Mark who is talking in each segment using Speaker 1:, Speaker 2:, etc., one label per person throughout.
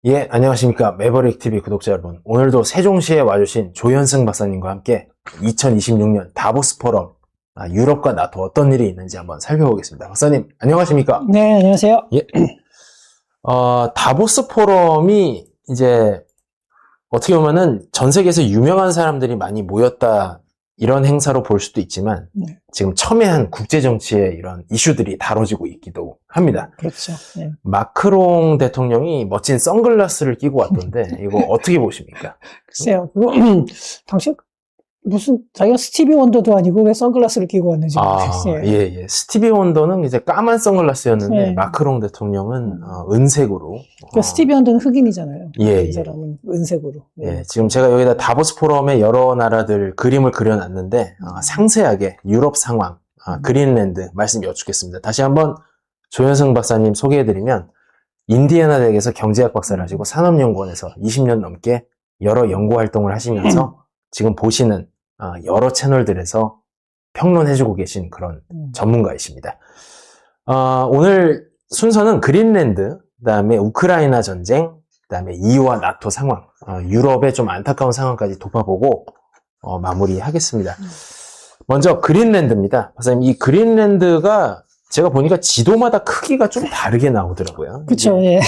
Speaker 1: 예, 안녕하십니까. 매버릭 TV 구독자 여러분. 오늘도 세종시에 와주신 조현승 박사님과 함께 2026년 다보스 포럼, 유럽과 나토 어떤 일이 있는지 한번 살펴보겠습니다. 박사님, 안녕하십니까?
Speaker 2: 네, 안녕하세요.
Speaker 1: 예. 다보스 포럼이 이제 어떻게 보면은 전 세계에서 유명한 사람들이 많이 모였다 이런 행사로 볼 수도 있지만 지금 첨예한 국제정치의 이런 이슈들이 다뤄지고 있기도 합니다.
Speaker 2: 그렇죠. 네.
Speaker 1: 마크롱 대통령이 멋진 선글라스를 끼고 왔던데 이거 어떻게 보십니까?
Speaker 2: 글쎄요. 당시 무슨 자기가 스티비 원더도 아니고 왜 선글라스를 끼고 왔는지 모르겠어요.
Speaker 1: 예. 스티비 원더는 이제 까만 선글라스였는데
Speaker 2: 네.
Speaker 1: 마크롱 대통령은 은색으로.
Speaker 2: 그러니까 스티비 원더는 흑인이잖아요.
Speaker 1: 예.
Speaker 2: 이 사람은 은색으로. 네.
Speaker 1: 예, 지금 제가 여기다 다보스 포럼의 여러 나라들 그림을 그려놨는데 상세하게 유럽 상황, 그린랜드 말씀 여쭙겠습니다. 다시 한번 조현승 박사님 소개해드리면 인디애나 대학에서 경제학 박사를 하시고 산업연구원에서 20년 넘게 여러 연구 활동을 하시면서 지금 보시는 여러 채널들에서 평론해주고 계신 그런 전문가이십니다. 오늘 순서는 그린랜드, 그 다음에 우크라이나 전쟁, 그 다음에 EU와 나토 상황, 유럽의 좀 안타까운 상황까지 돌파보고 마무리하겠습니다. 먼저 그린랜드입니다. 박사님, 이 그린랜드가 제가 보니까 지도마다 크기가 좀 다르게 나오더라고요.
Speaker 2: 그렇죠. 예.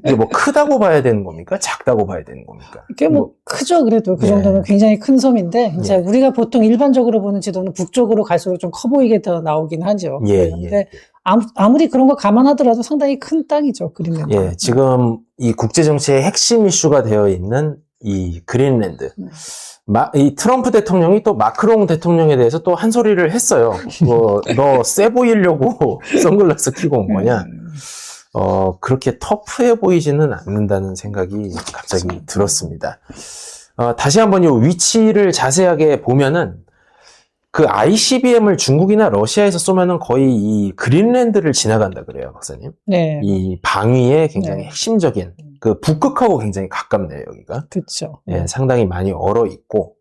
Speaker 1: 이게 뭐 크다고 봐야 되는 겁니까? 작다고 봐야 되는 겁니까?
Speaker 2: 꽤 크죠. 그래도 그 정도면 굉장히 큰 섬인데 이제 우리가 보통 일반적으로 보는 지도는 북쪽으로 갈수록 좀 커 보이게 더 나오긴 하죠. 그런데 아무리 그런 거 감안하더라도 상당히 큰 땅이죠. 그린랜드.
Speaker 1: 예, 지금 이 국제정치의 핵심 이슈가 되어 있는 이 그린랜드. 이 트럼프 대통령이 또 마크롱 대통령에 대해서 또 한 소리를 했어요. 너 세 보이려고 선글라스 끼고 온 거냐? 그렇게 터프해 보이지는 않는다는 생각이 갑자기 들었습니다. 다시 한번 이 위치를 자세하게 보면은 그 ICBM을 중국이나 러시아에서 쏘면은 거의 이 그린랜드를 지나간다 그래요, 박사님.
Speaker 2: 네.
Speaker 1: 이 방위에 굉장히 핵심적인 그 북극하고 굉장히 가깝네요, 여기가.
Speaker 2: 그렇죠.
Speaker 1: 예, 상당히 많이 얼어 있고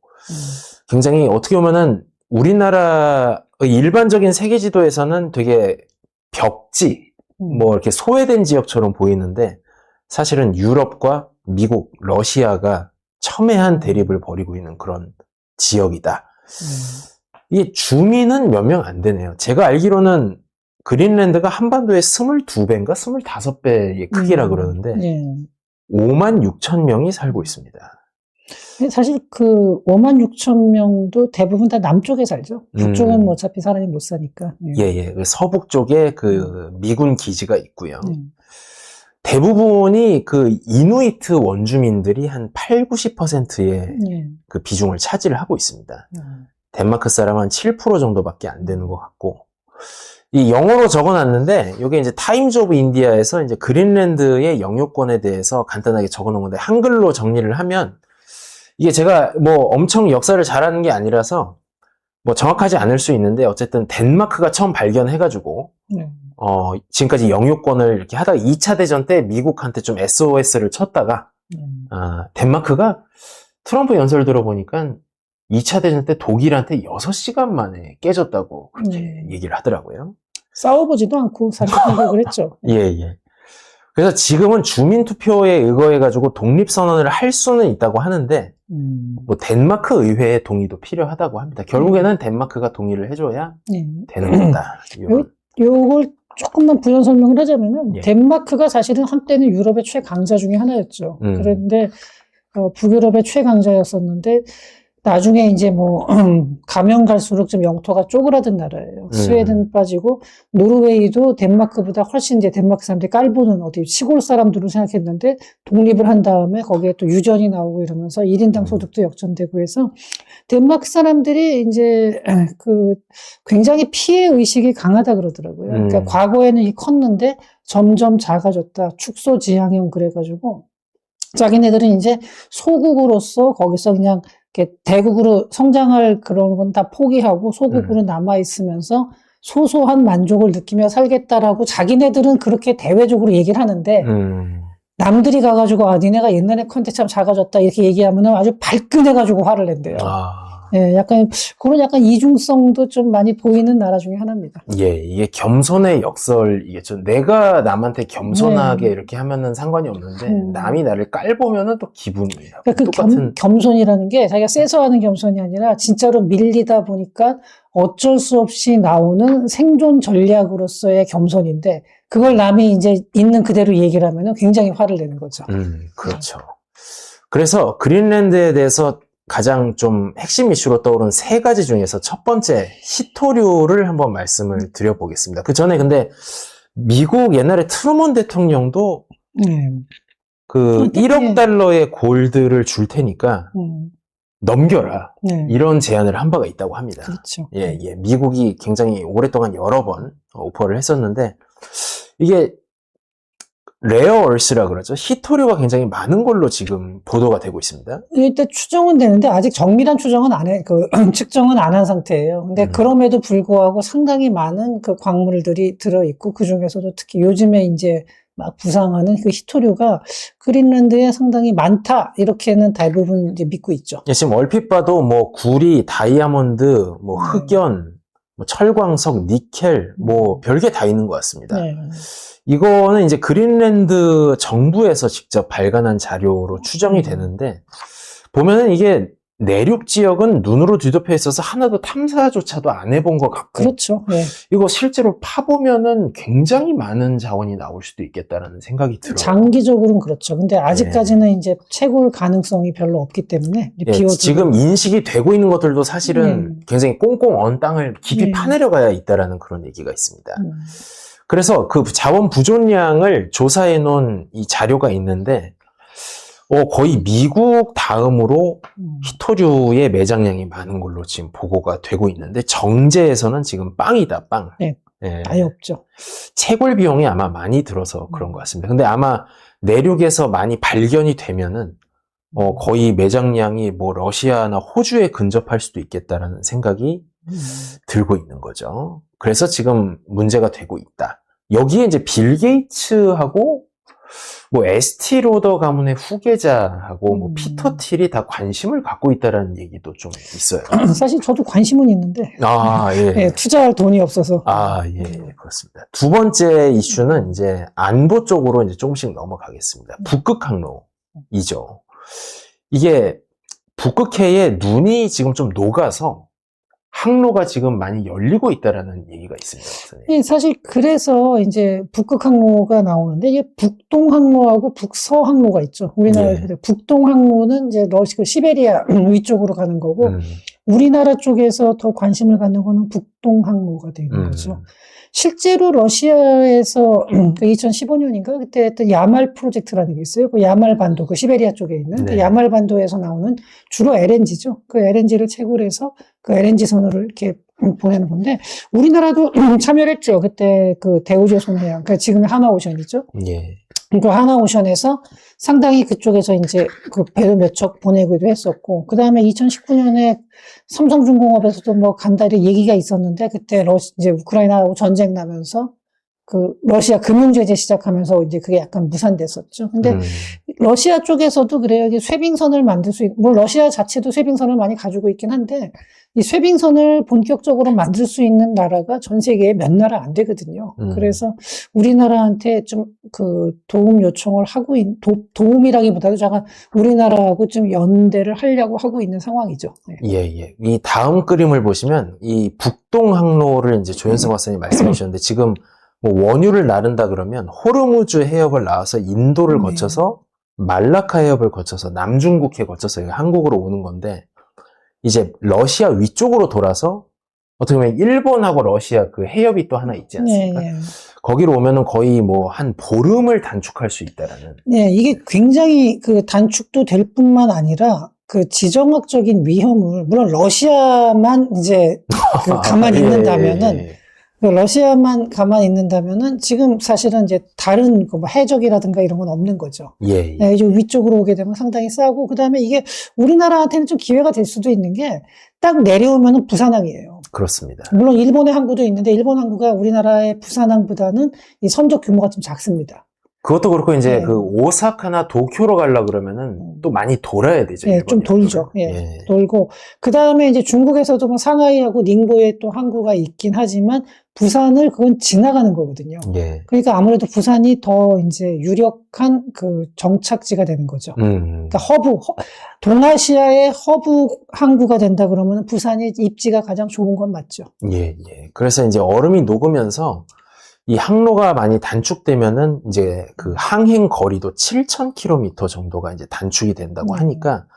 Speaker 1: 굉장히 어떻게 보면은 우리나라 일반적인 세계 지도에서는 되게 벽지, 뭐 이렇게 소외된 지역처럼 보이는데 사실은 유럽과 미국, 러시아가 첨예한 대립을 벌이고 있는 그런 지역이다. 이 주민은 몇 명 안 되네요. 제가 알기로는 그린랜드가 한반도의 22배인가 25배의 크기라 그러는데 5만 6천 명이 살고 있습니다.
Speaker 2: 사실 그 5만 6천 명도 대부분 다 남쪽에 살죠. 북쪽은 뭐 어차피 사람이 못 사니까.
Speaker 1: 예. 서북 쪽에 그 미군 기지가 있고요. 대부분이 그 이누이트 원주민들이 한 80~90%의 그 비중을 차지를 하고 있습니다. 덴마크 사람은 7% 정도밖에 안 되는 것 같고, 이 영어로 적어놨는데, 이게 이제 타임즈 오브 인디아에서 이제 그린랜드의 영유권에 대해서 간단하게 적어놓은 건데, 한글로 정리를 하면, 이게 제가 뭐 엄청 역사를 잘 아는 게 아니라서, 뭐 정확하지 않을 수 있는데, 어쨌든 덴마크가 처음 발견해가지고, 지금까지 영유권을 이렇게 하다가 2차 대전 때 미국한테 좀 SOS를 쳤다가, 덴마크가 트럼프 연설 들어보니까 2차 대전 때 독일한테 6시간 만에 깨졌다고 그렇게 얘기를 하더라고요.
Speaker 2: 싸워보지도 않고 사실 생각을 했죠.
Speaker 1: 예. 그래서 지금은 주민투표에 의거해가지고 독립선언을 할 수는 있다고 하는데, 뭐 덴마크 의회의 동의도 필요하다고 합니다. 결국에는 덴마크가 동의를 해줘야 되는 거다.
Speaker 2: 요걸 조금만 부연 설명을 하자면은, 덴마크가 사실은 한때는 유럽의 최강자 중에 하나였죠. 그런데, 북유럽의 최강자였었는데, 나중에 이제 뭐, 가면 갈수록 좀 영토가 쪼그라든 나라예요. 스웨덴 빠지고, 노르웨이도 덴마크보다 훨씬 이제 덴마크 사람들이 깔보는 어디 시골 사람들로 생각했는데, 독립을 한 다음에 거기에 또 유전이 나오고 이러면서 1인당 소득도 역전되고 해서, 덴마크 사람들이 이제, 굉장히 피해 의식이 강하다 그러더라고요. 그러니까 과거에는 컸는데 점점 작아졌다. 축소 지향형 그래가지고, 자기네들은 이제 소국으로서 거기서 그냥 이렇게 대국으로 성장할 그런 건 다 포기하고 소국으로 남아있으면서 소소한 만족을 느끼며 살겠다라고 자기네들은 그렇게 대외적으로 얘기를 하는데 남들이 가가지고 니네가 옛날에 컨텐츠 참 작아졌다 이렇게 얘기하면 아주 발끈해가지고 화를 낸대요. 예, 약간 그런 약간 이중성도 좀 많이 보이는 나라 중에 하나입니다.
Speaker 1: 예, 이게 겸손의 역설이겠죠. 내가 남한테 겸손하게
Speaker 2: 네.
Speaker 1: 이렇게 하면은 상관이 없는데 남이 나를 깔보면은 또 기분이
Speaker 2: 그러니까 그
Speaker 1: 똑같은
Speaker 2: 겸손이라는 게 자기가 세서 하는 겸손이 아니라 진짜로 밀리다 보니까 어쩔 수 없이 나오는 생존 전략으로서의 겸손인데 그걸 남이 이제 있는 그대로 얘기를 하면은 굉장히 화를 내는 거죠.
Speaker 1: 그렇죠. 그래서 그린랜드에 대해서 가장 좀 핵심 이슈로 떠오른 세 가지 중에서 첫 번째, 히토류를 한번 말씀을 드려보겠습니다. 그 전에 근데 미국 옛날에 트루먼 대통령도 그 1억 달러의 골드를 줄 테니까 넘겨라. 이런 제안을 한 바가 있다고 합니다.
Speaker 2: 그렇죠.
Speaker 1: 예, 예. 미국이 굉장히 오랫동안 여러 번 오퍼를 했었는데 이게 레어 얼스라 그러죠. 히토류가 굉장히 많은 걸로 지금 보도가 되고 있습니다.
Speaker 2: 일단 추정은 되는데 아직 정밀한 추정은 측정은 안 한 상태예요. 근데 그럼에도 불구하고 상당히 많은 그 광물들이 들어있고 그 중에서도 특히 요즘에 이제 막 부상하는 그 히토류가 그린란드에 상당히 많다. 이렇게는 대부분 이제 믿고 있죠.
Speaker 1: 예, 지금 얼핏 봐도 뭐 구리, 다이아몬드, 뭐 흑연, 뭐 철광석, 니켈, 뭐 별게 다 있는 것 같습니다.
Speaker 2: 네.
Speaker 1: 이거는 이제 그린랜드 정부에서 직접 발간한 자료로 추정이 되는데 보면은 이게 내륙 지역은 눈으로 뒤덮여 있어서 하나도 탐사조차도 안 해본 것 같고
Speaker 2: 그렇죠. 네.
Speaker 1: 이거 실제로 파보면은 굉장히 많은 자원이 나올 수도 있겠다라는 생각이 들어요.
Speaker 2: 장기적으로는 그렇죠. 근데 아직까지는 이제 채굴 가능성이 별로 없기 때문에
Speaker 1: 지금 인식이 되고 있는 것들도 사실은 굉장히 꽁꽁 언 땅을 깊이 파내려가야 있다라는 그런 얘기가 있습니다. 그래서 그 자원 부존량을 조사해 놓은 이 자료가 있는데, 거의 미국 다음으로 히토류의 매장량이 많은 걸로 지금 보고가 되고 있는데, 정제에서는 지금 빵이다, 빵.
Speaker 2: 네.
Speaker 1: 예.
Speaker 2: 아예 없죠.
Speaker 1: 채굴 비용이 아마 많이 들어서 그런 것 같습니다. 근데 아마 내륙에서 많이 발견이 되면은, 거의 매장량이 뭐 러시아나 호주에 근접할 수도 있겠다라는 생각이 들고 있는 거죠. 그래서 지금 문제가 되고 있다. 여기에 이제 빌 게이츠하고 뭐 에스티 로더 가문의 후계자하고 뭐 피터 틸이 다 관심을 갖고 있다라는 얘기도 좀 있어요.
Speaker 2: 사실 저도 관심은 있는데 예, 투자할 돈이 없어서.
Speaker 1: 예, 그렇습니다. 두 번째 이슈는 이제 안보 쪽으로 이제 조금씩 넘어가겠습니다. 북극 항로이죠. 이게 북극해에 눈이 지금 좀 녹아서 항로가 지금 많이 열리고 있다라는 얘기가 있습니다.
Speaker 2: 예, 사실 그래서 이제 북극 항로가 나오는데 이게 북동 항로하고 북서 항로가 있죠. 우리나라에 북동 항로는 이제 시베리아 위쪽으로 가는 거고 우리나라 쪽에서 더 관심을 갖는 거는 북동 항로가 되는 거죠. 실제로 러시아에서 2015년인가 그때 했던 야말 프로젝트라는 게 있어요. 그 야말 반도, 그 시베리아 쪽에 있는 그 야말 반도에서 나오는 주로 LNG죠. 그 LNG를 채굴해서 그 LNG 선으로 이렇게 보내는 건데 우리나라도 참여를 했죠. 그때 그 대우조선해양, 그러니까 지금 하나오션이죠.
Speaker 1: 예.
Speaker 2: 그 하나오션에서 상당히 그쪽에서 이제 그 배를 몇 척 보내기도 했었고, 그 다음에 2019년에 삼성중공업에서도 뭐 간단히 얘기가 있었는데, 그때 이제 우크라이나하고 전쟁 나면서 그 러시아 금융제재 시작하면서 이제 그게 약간 무산됐었죠. 근데 러시아 쪽에서도 그래요. 이게 쇄빙선을 만들 수 물론 러시아 자체도 쇄빙선을 많이 가지고 있긴 한데, 이 쇄빙선을 본격적으로 만들 수 있는 나라가 전 세계에 몇 나라 안 되거든요. 그래서 우리나라한테 좀 그 도움 요청을 하고 도움이라기보다도 잠깐 우리나라하고 좀 연대를 하려고 하고 있는 상황이죠.
Speaker 1: 예. 이 다음 그림을 보시면 이 북동 항로를 이제 조현승 박사님 말씀해 주셨는데 지금 뭐 원유를 나른다 그러면 호르무즈 해협을 나와서 인도를 거쳐서 말라카 해협을 거쳐서 남중국해 거쳐서 한국으로 오는 건데 이제 러시아 위쪽으로 돌아서 어떻게 보면 일본하고 러시아 그 해협이 또 하나 있지 않습니까? 거기로 오면은 거의 뭐 한 보름을 단축할 수 있다라는.
Speaker 2: 네, 이게 굉장히 그 단축도 될 뿐만 아니라 그 지정학적인 위험을 물론 러시아만 이제 그 가만히 있는다면은 러시아만 가만히 있는다면은 지금 사실은 이제 다른 그 뭐 해적이라든가 이런 건 없는 거죠. 네, 이제 위쪽으로 오게 되면 상당히 싸고 그다음에 이게 우리나라한테는 좀 기회가 될 수도 있는 게 딱 내려오면은 부산항이에요.
Speaker 1: 그렇습니다.
Speaker 2: 물론 일본의 항구도 있는데 일본 항구가 우리나라의 부산항보다는 이 선적 규모가 좀 작습니다.
Speaker 1: 그것도 그렇고 이제
Speaker 2: 네.
Speaker 1: 그 오사카나 도쿄로 가려 그러면은 또 많이 돌아야 되죠.
Speaker 2: 예, 좀 돌죠. 예,
Speaker 1: 예.
Speaker 2: 돌고 그 다음에 이제 중국에서도 뭐 상하이하고 닝보에 또 항구가 있긴 하지만 부산을 그건 지나가는 거거든요.
Speaker 1: 예.
Speaker 2: 그러니까 아무래도 부산이 더 이제 유력한 그 정착지가 되는 거죠. 그러니까 동아시아의 허브 항구가 된다 그러면 부산이 입지가 가장 좋은 건 맞죠.
Speaker 1: 예, 예. 그래서 이제 얼음이 녹으면서 이 항로가 많이 단축되면은 이제 그 항행 거리도 7,000km 정도가 이제 단축이 된다고 하니까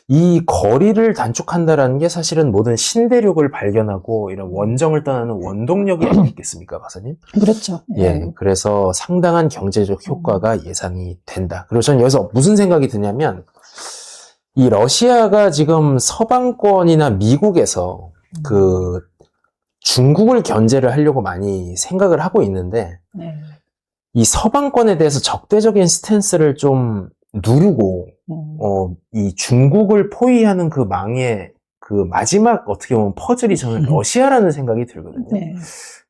Speaker 1: 이 거리를 단축한다라는 게 사실은 모든 신대륙을 발견하고 이런 원정을 떠나는 원동력이 아니겠습니까, 박사님?
Speaker 2: 그렇죠.
Speaker 1: 예, 그래서 상당한 경제적 효과가 예상이 된다. 그리고 저는 여기서 무슨 생각이 드냐면 이 러시아가 지금 서방권이나 미국에서 그 중국을 견제를 하려고 많이 생각을 하고 있는데 이 서방권에 대해서 적대적인 스탠스를 좀 누르고 이 중국을 포위하는 그 망의 그 마지막 어떻게 보면 퍼즐이 저는 러시아라는 생각이 들거든요.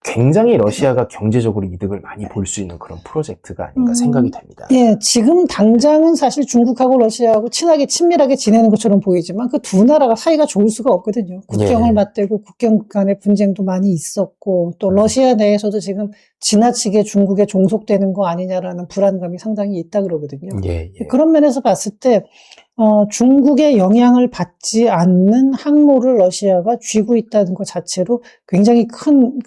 Speaker 1: 굉장히 러시아가 경제적으로 이득을 많이 볼 수 있는 그런 프로젝트가 아닌가 생각이 됩니다.
Speaker 2: 예, 지금 당장은 사실 중국하고 러시아하고 친하게 친밀하게 지내는 것처럼 보이지만 그 두 나라가 사이가 좋을 수가 없거든요. 국경을 맞대고 국경 간의 분쟁도 많이 있었고 또 러시아 내에서도 지금 지나치게 중국에 종속되는 거 아니냐라는 불안감이 상당히 있다 그러거든요. 그런 면에서 봤을 때 중국의 영향을 받지 않는 항로를 러시아가 쥐고 있다는 것 자체로 굉장히 큰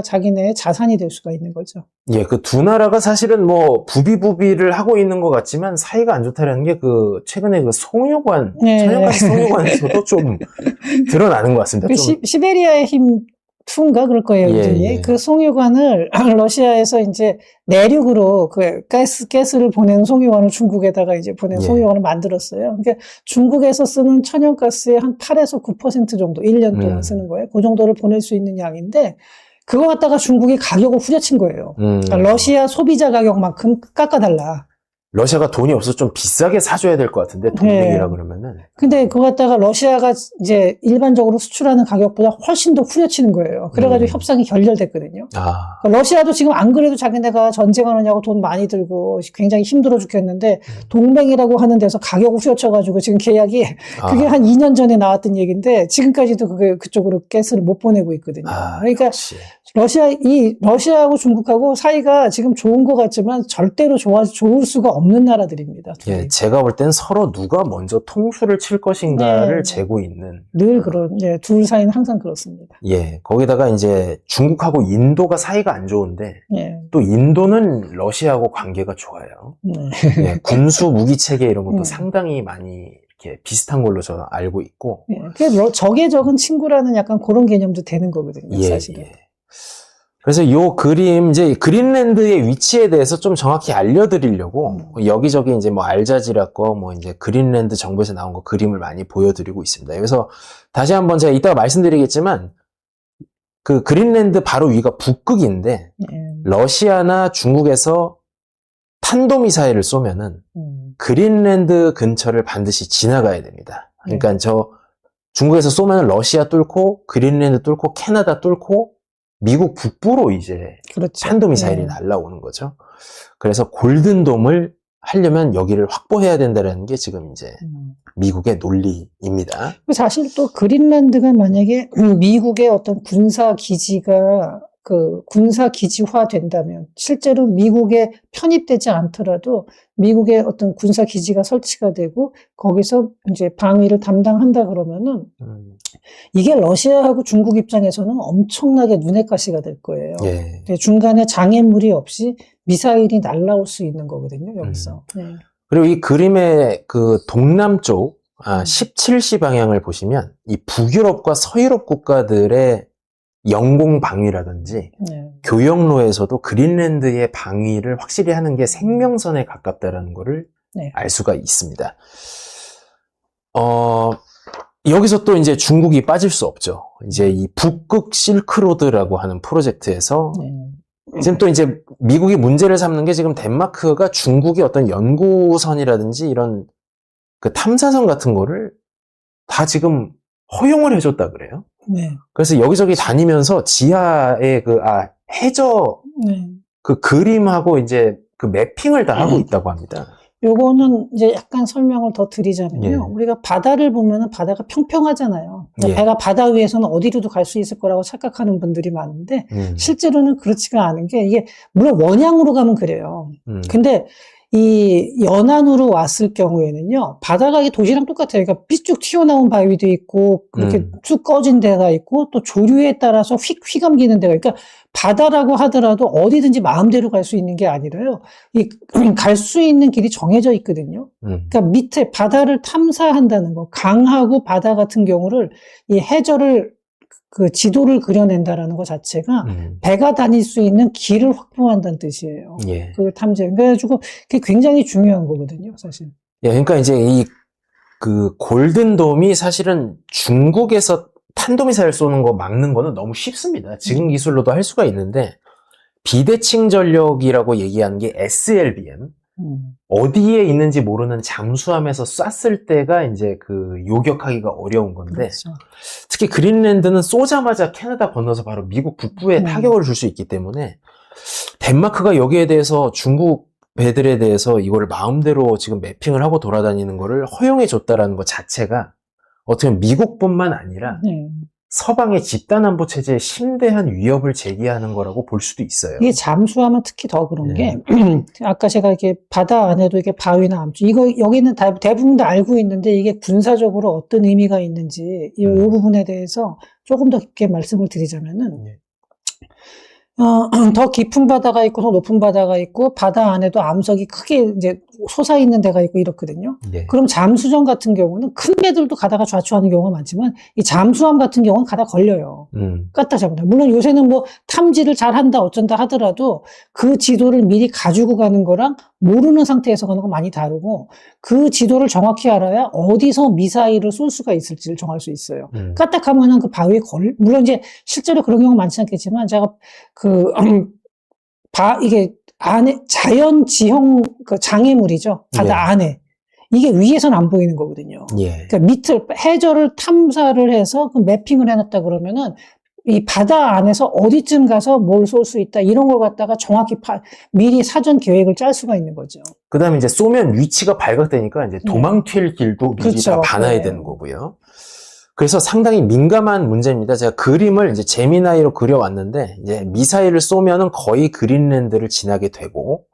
Speaker 2: 자기네의 자산이 될 수가 있는 거죠.
Speaker 1: 예, 그 두 나라가 사실은 뭐 부비부비를 하고 있는 것 같지만 사이가 안 좋다라는 게 그 최근에 그 송유관, 천연가스 송유관에서도 좀 드러나는 것 같습니다.
Speaker 2: 그 시베리아의 힘 2인가 그럴 거예요. 그 송유관을 러시아에서 이제 내륙으로 그 가스를 보내는 송유관을 중국에다가 이제 보내는 송유관을 만들었어요. 그러니까 중국에서 쓰는 천연가스의 한 8에서 9% 정도 1년 동안 쓰는 거예요. 그 정도를 보낼 수 있는 양인데 그거 갖다가 중국이 가격을 후려친 거예요. 그러니까 러시아 소비자 가격만큼 깎아달라.
Speaker 1: 러시아가 돈이 없어서 좀 비싸게 사줘야 될 것 같은데, 동맹이라 그러면은.
Speaker 2: 근데 그거 갖다가 러시아가 이제 일반적으로 수출하는 가격보다 훨씬 더 후려치는 거예요. 그래가지고 협상이 결렬됐거든요. 그러니까 러시아도 지금 안 그래도 자기네가 전쟁하느냐고 돈 많이 들고 굉장히 힘들어 죽겠는데, 동맹이라고 하는 데서 가격을 후려쳐가지고 지금 계약이, 그게 한 2년 전에 나왔던 얘기인데, 지금까지도 그쪽으로 가스를 못 보내고 있거든요. 그러니까, 러시아하고 중국하고 사이가 지금 좋은 것 같지만 절대로 좋을 수가 없는 나라들입니다.
Speaker 1: 예, 제가 볼 땐 서로 누가 먼저 통수를 칠 것인가를 재고 있는.
Speaker 2: 늘 둘 사이는 항상 그렇습니다.
Speaker 1: 예, 거기다가 이제 중국하고 인도가 사이가 안 좋은데, 또 인도는 러시아하고 관계가 좋아요. 예, 군수 무기 체계 이런 것도 상당히 많이 이렇게 비슷한 걸로 저는 알고 있고.
Speaker 2: 적의 적은 친구라는 약간 그런 개념도 되는 거거든요, 사실은.
Speaker 1: 그래서 요 그림, 이제 그린랜드의 위치에 대해서 좀 정확히 알려드리려고 여기저기 이제 뭐 알자지라 거, 뭐 이제 그린랜드 정부에서 나온 거 그림을 많이 보여드리고 있습니다. 그래서 다시 한번 제가 이따가 말씀드리겠지만 그 그린랜드 바로 위가 북극인데 러시아나 중국에서 탄도미사일을 쏘면은 그린랜드 근처를 반드시 지나가야 됩니다. 그러니까 중국에서 쏘면 러시아 뚫고 그린랜드 뚫고 캐나다 뚫고 미국 북부로 이제 탄도미사일이 날아오는 거죠. 그래서 골든돔을 하려면 여기를 확보해야 된다는 게 지금 이제 미국의 논리입니다.
Speaker 2: 사실 또 그린란드가 만약에 미국의 어떤 군사 기지가 군사 기지화 된다면 실제로 미국에 편입되지 않더라도 미국의 어떤 군사 기지가 설치가 되고 거기서 이제 방위를 담당한다 그러면은 이게 러시아하고 중국 입장에서는 엄청나게 눈엣 가시가 될 거예요. 중간에 장애물이 없이 미사일이 날아올 수 있는 거거든요, 여기서.
Speaker 1: 그리고 이 그림의 그 동남쪽 17시 방향을 보시면 이 북유럽과 서유럽 국가들의 영공 방위라든지 교역로에서도 그린랜드의 방위를 확실히 하는 게 생명선에 가깝다라는 거를 알 수가 있습니다. 여기서 또 이제 중국이 빠질 수 없죠. 이제 이 북극 실크로드라고 하는 프로젝트에서 지금 또 이제 미국이 문제를 삼는 게 지금 덴마크가 중국의 어떤 연구선이라든지 이런 그 탐사선 같은 거를 다 허용을 해줬다 그래요. 그래서 여기저기 다니면서 지하에 해저 그 그림하고 이제 그 매핑을 다 하고 있다고 합니다.
Speaker 2: 요거는 이제 약간 설명을 더 드리자면요.
Speaker 1: 예.
Speaker 2: 우리가 바다를 보면은 바다가 평평하잖아요.
Speaker 1: 예.
Speaker 2: 배가 바다 위에서는 어디로도 갈 수 있을 거라고 착각하는 분들이 많은데, 실제로는 그렇지가 않은 게, 이게, 물론 원양으로 가면 그래요. 근데, 이 연안으로 왔을 경우에는요, 바다가 도시랑 똑같아요. 그러니까 삐쭉 튀어나온 바위도 있고, 그렇게 쭉 꺼진 데가 있고, 또 조류에 따라서 휘감기는 데가, 그러니까 바다라고 하더라도 어디든지 마음대로 갈 수 있는 게 아니라요. 갈 수 있는 길이 정해져 있거든요. 그러니까 밑에 바다를 탐사한다는 거, 강하고 바다 같은 경우를 이 해저를 그 지도를 그려낸다라는 것 자체가 배가 다닐 수 있는 길을 확보한다는 뜻이에요.
Speaker 1: 예.
Speaker 2: 그 탐지. 그래가지고 그게 굉장히 중요한 거거든요, 사실.
Speaker 1: 예, 그러니까 이제 그 골든돔이 사실은 중국에서 탄도미사일 쏘는 거 막는 거는 너무 쉽습니다. 지금 기술로도 할 수가 있는데, 비대칭 전력이라고 얘기하는 게 SLBM. 어디에 있는지 모르는 잠수함에서 쐈을 때가 이제 그 요격하기가 어려운 건데,
Speaker 2: 그렇죠.
Speaker 1: 특히 그린랜드는 쏘자마자 캐나다 건너서 바로 미국 북부에 타격을 줄 수 있기 때문에, 덴마크가 여기에 대해서 중국 배들에 대해서 이거를 마음대로 지금 매핑을 하고 돌아다니는 거를 허용해 줬다라는 것 자체가 어떻게 보면 미국뿐만 아니라 서방의 집단안보 체제에 심대한 위협을 제기하는 거라고 볼 수도 있어요.
Speaker 2: 이게 잠수하면 특히 더 그런 게, 아까 제가 이렇게 바다 안에도 이게 바위나 암초, 여기는 대부분 다 알고 있는데 이게 군사적으로 어떤 의미가 있는지, 이 부분에 대해서 조금 더 깊게 말씀을 드리자면은, 더 깊은 바다가 있고, 더 높은 바다가 있고, 바다 안에도 암석이 크게 이제 솟아있는 데가 있고 이렇거든요.
Speaker 1: 네.
Speaker 2: 그럼 잠수정 같은 경우는 큰 배들도 가다가 좌초하는 경우가 많지만, 이 잠수함 같은 경우는 가다 걸려요. 까딱 잡는다. 물론 요새는 뭐 탐지를 잘 한다, 어쩐다 하더라도 그 지도를 미리 가지고 가는 거랑 모르는 상태에서 가는 거 많이 다르고, 그 지도를 정확히 알아야 어디서 미사일을 쏠 수가 있을지를 정할 수 있어요. 까딱하면은 그 바위에 물론 이제 실제로 그런 경우 많지 않겠지만, 제가 이게 안에 자연 지형 그 장애물이죠. 바다 안에. 이게 위에서는 안 보이는 거거든요. 그러니까 밑을, 해저를 탐사를 해서 그 매핑을 해놨다 그러면은 이 바다 안에서 어디쯤 가서 뭘 쏠 수 있다, 이런 걸 갖다가 정확히 미리 사전 계획을 짤 수가 있는 거죠.
Speaker 1: 그 다음에 이제 쏘면 위치가 발각되니까 이제 도망튈 길도 미리
Speaker 2: 그렇죠.
Speaker 1: 다 봐놔야 되는 거고요. 그래서 상당히 민감한 문제입니다. 제가 그림을 이제 재미나이로 그려왔는데, 이제 미사일을 쏘면은 거의 그린랜드를 지나게 되고,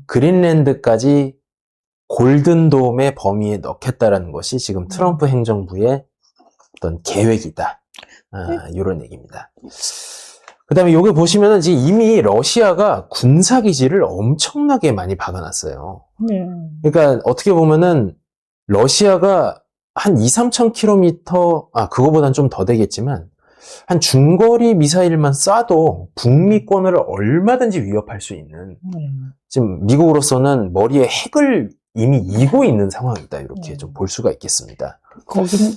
Speaker 1: 그린랜드까지 골든돔의 범위에 넣겠다라는 것이 지금 트럼프 행정부의 어떤 계획이다. 이런 얘기입니다. 그 다음에 여기 보시면은 지금 이미 러시아가 군사기지를 엄청나게 많이 박아놨어요. 그러니까 어떻게 보면은 러시아가 한 2-3천 킬로미터, 그거보단 좀 더 되겠지만, 한 중거리 미사일만 쏴도 북미권을 얼마든지 위협할 수 있는, 지금 미국으로서는 머리에 핵을 이미 이고 있는 상황이다. 이렇게 좀 볼 수가 있겠습니다.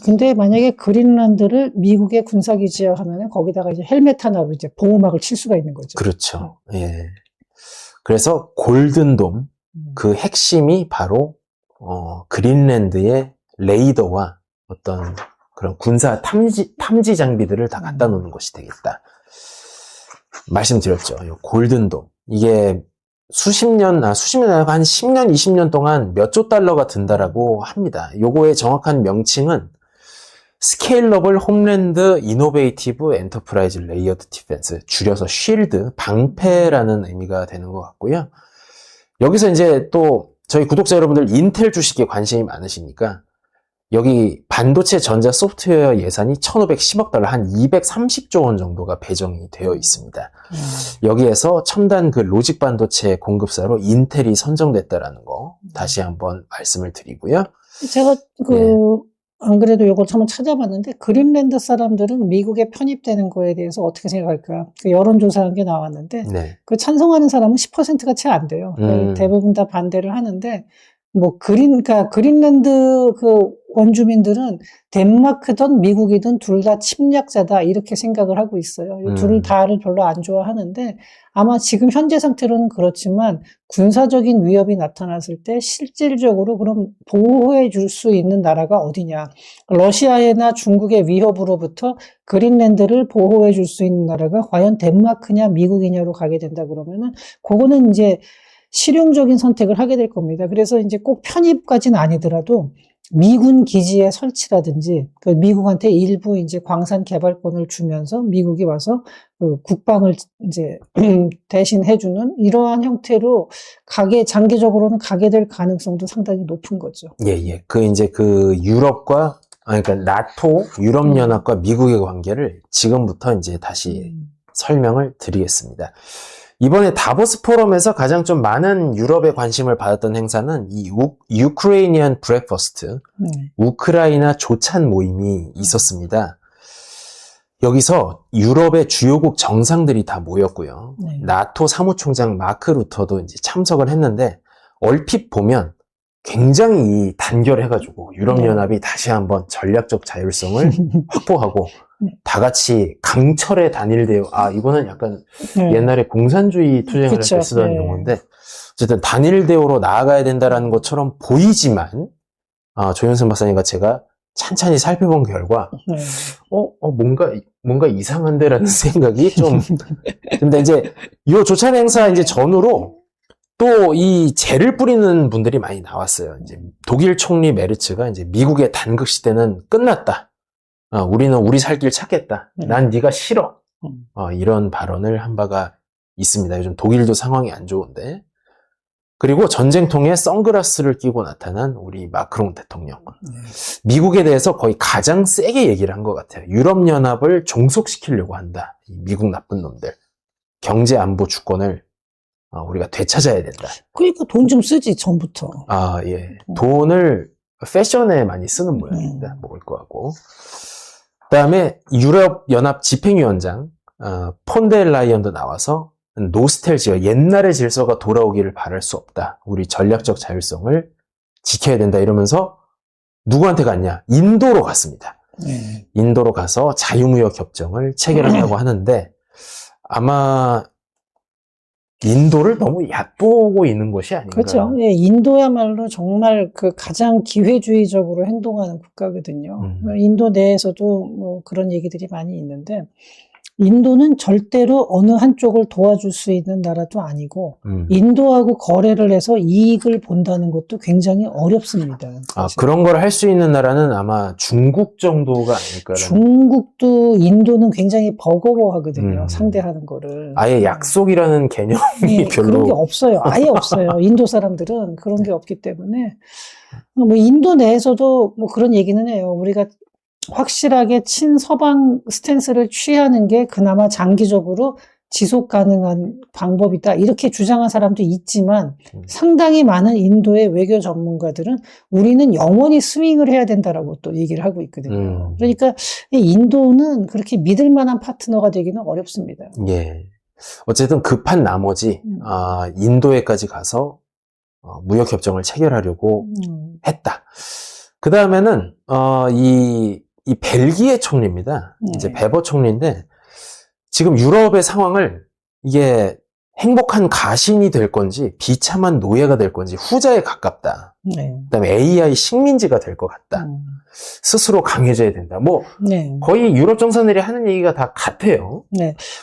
Speaker 2: 근데 만약에 그린란드를 미국의 군사기지화 하면은 거기다가 이제 헬멧 하나로 이제 보호막을 칠 수가 있는 거죠.
Speaker 1: 그렇죠. 예. 그래서 골든돔, 그 핵심이 바로, 그린랜드의 레이더와 어떤 그런 군사 탐지 장비들을 다 갖다 놓는 것이 되겠다. 말씀드렸죠. 골든돔. 이게 수십 년 아니고 한 10년, 20년 동안 몇 조 달러가 든다라고 합니다. 요거의 정확한 명칭은 스케일러블 홈랜드 이노베이티브 엔터프라이즈 레이어드 디펜스, 줄여서 쉴드, 방패라는 의미가 되는 것 같고요. 여기서 이제 또 저희 구독자 여러분들 인텔 주식에 관심이 많으시니까 여기 반도체 전자 소프트웨어 예산이 1,510억 달러, 한 230조 원 정도가 배정이 되어 있습니다. 여기에서 첨단 그 로직 반도체 공급사로 인텔이 선정됐다라는 거 다시 한번 말씀을 드리고요.
Speaker 2: 제가 안 그래도 이걸 한번 찾아봤는데, 그린랜드 사람들은 미국에 편입되는 거에 대해서 어떻게 생각할까? 그 여론조사한 게 나왔는데, 그 찬성하는 사람은 10%가 채 안 돼요. 대부분 다 반대를 하는데, 그러니까 그린랜드 그 원주민들은 덴마크든 미국이든 둘 다 침략자다, 이렇게 생각을 하고 있어요. 둘 다를 별로 안 좋아하는데, 아마 지금 현재 상태로는 그렇지만 군사적인 위협이 나타났을 때 실질적으로 그럼 보호해 줄 수 있는 나라가 어디냐. 러시아나 중국의 위협으로부터 그린랜드를 보호해 줄 수 있는 나라가 과연 덴마크냐 미국이냐로 가게 된다 그러면은, 그거는 이제 실용적인 선택을 하게 될 겁니다. 그래서 이제 꼭 편입까지는 아니더라도 미군 기지의 설치라든지 그 미국한테 일부 이제 광산 개발권을 주면서 미국이 와서 그 국방을 이제 대신 해주는 이러한 형태로 장기적으로는 가게 될 가능성도 상당히 높은 거죠.
Speaker 1: 예. 이제 그 유럽과, 그러니까 나토, 유럽연합과 미국의 관계를 지금부터 이제 다시 설명을 드리겠습니다. 이번에 다보스 포럼에서 가장 좀 많은 유럽의 관심을 받았던 행사는 이 유크레이니언 브렉퍼스트, 우크라이나 조찬 모임이 있었습니다. 여기서 유럽의 주요국 정상들이 다 모였고요. 나토 사무총장 마크 루터도 이제 참석을 했는데 얼핏 보면 굉장히 단결해가지고 유럽연합이 다시 한번 전략적 자율성을 확보하고 다 같이 강철의 단일대우. 이거는 약간 옛날에 공산주의 투쟁을 할 때 쓰던 용어인데 어쨌든 단일대우로 나아가야 된다라는 것처럼 보이지만 조현승 박사님과 제가 찬찬히 살펴본 결과 뭔가 이상한데라는 생각이 좀 근데 이제 이 조찬 행사 이제 전후로 또 이 재를 뿌리는 분들이 많이 나왔어요. 이제 독일 총리 메르츠가 이제 미국의 단극 시대는 끝났다. 우리는 우리 살 길 찾겠다. 난 네가 싫어. 이런 발언을 한 바가 있습니다. 요즘 독일도 상황이 안 좋은데. 그리고 전쟁통에 선글라스를 끼고 나타난 우리 마크롱 대통령. 미국에 대해서 거의 가장 세게 얘기를 한 것 같아요. 유럽연합을 종속시키려고 한다. 이 미국 나쁜 놈들. 경제 안보 주권을 우리가 되찾아야 된다.
Speaker 2: 그러니까 돈 좀 쓰지, 전부터.
Speaker 1: 예. 돈을 패션에 많이 쓰는 모양입니다. 먹을 거하고. 그 다음에 유럽연합 집행위원장, 폰데라이언도 나와서 노스텔지어, 옛날의 질서가 돌아오기를 바랄 수 없다. 우리 전략적 자율성을 지켜야 된다. 이러면서 누구한테 갔냐? 인도로 갔습니다. 인도로 가서 자유무역 협정을 체결한다고 하는데 아마 인도를 너무 얕보고 있는 것이 아닌가.
Speaker 2: 그렇죠. 예, 인도야말로 정말 그 가장 기회주의적으로 행동하는 국가거든요. 인도 내에서도 뭐 그런 얘기들이 많이 있는데 인도는 절대로 어느 한쪽을 도와줄 수 있는 나라도 아니고 인도하고 거래를 해서 이익을 본다는 것도 굉장히 어렵습니다.
Speaker 1: 그런 걸 할 수 있는 나라는 아마 중국 정도가 아닐까요?
Speaker 2: 중국도 인도는 굉장히 버거워하거든요. 상대하는 거를.
Speaker 1: 아예 약속이라는 개념이 별로
Speaker 2: 그런 게 없어요. 아예 없어요. 인도 사람들은 그런 게 없기 때문에 뭐 인도 내에서도 뭐 그런 얘기는 해요. 우리가 확실하게 친서방 스탠스를 취하는 게 그나마 장기적으로 지속 가능한 방법이다. 이렇게 주장한 사람도 있지만 상당히 많은 인도의 외교 전문가들은 우리는 영원히 스윙을 해야 된다라고 또 얘기를 하고 있거든요. 그러니까 인도는 그렇게 믿을 만한 파트너가 되기는 어렵습니다.
Speaker 1: 예. 어쨌든 급한 나머지 인도에까지 가서 무역협정을 체결하려고 했다. 그 다음에는 이 벨기에 총리입니다. 이제 베버 총리인데 지금 유럽의 상황을 이게 행복한 가신이 될 건지 비참한 노예가 될 건지 후자에 가깝다. 그다음에 AI 식민지가 될 것 같다. 스스로 강해져야 된다. 뭐 거의 유럽 정상들이 하는 얘기가 다 같아요.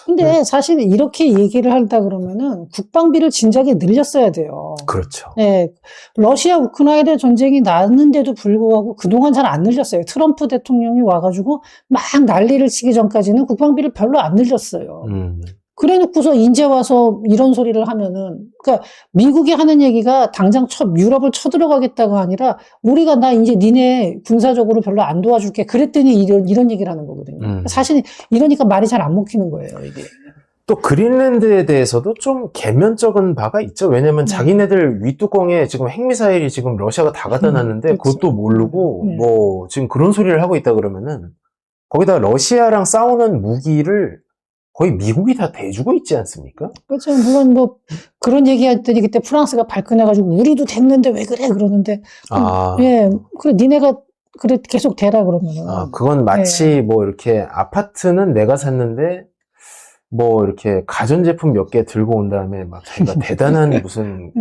Speaker 2: 근데 사실 이렇게 얘기를 한다 그러면은 국방비를 진작에 늘렸어야 돼요.
Speaker 1: 그렇죠.
Speaker 2: 러시아 우크라이나 전쟁이 났는데도 불구하고 그동안 잘 안 늘렸어요. 트럼프 대통령이 와가지고 막 난리를 치기 전까지는 국방비를 별로 안 늘렸어요. 그래 놓고서 이제 와서 이런 소리를 하면은, 그러니까 미국이 하는 얘기가 당장 유럽을 쳐들어가겠다가 아니라 우리가 나 이제 니네 군사적으로 별로 안 도와줄게. 그랬더니 이런 얘기를 하는 거거든요. 사실 이러니까 말이 잘 안 먹히는 거예요, 이게.
Speaker 1: 또 그린랜드에 대해서도 좀 개면적인 바가 있죠. 왜냐면 자기네들 윗뚜껑에 지금 핵미사일이 지금 러시아가 다 갖다 놨는데 그것도 모르고 뭐 지금 그런 소리를 하고 있다 그러면은 거기다 러시아랑 싸우는 무기를 거의 미국이 다 대주고 있지 않습니까?
Speaker 2: 그렇죠. 물론 뭐 그런 얘기했더니 그때 프랑스가 발끈해가지고 우리도 됐는데 왜 그래 그러는데 그래 니네가 그래 계속 대라 그러면은
Speaker 1: 그건 마치 뭐 이렇게 아파트는 내가 샀는데 뭐 이렇게 가전제품 몇 개 들고 온 다음에 막 자기가 대단한 무슨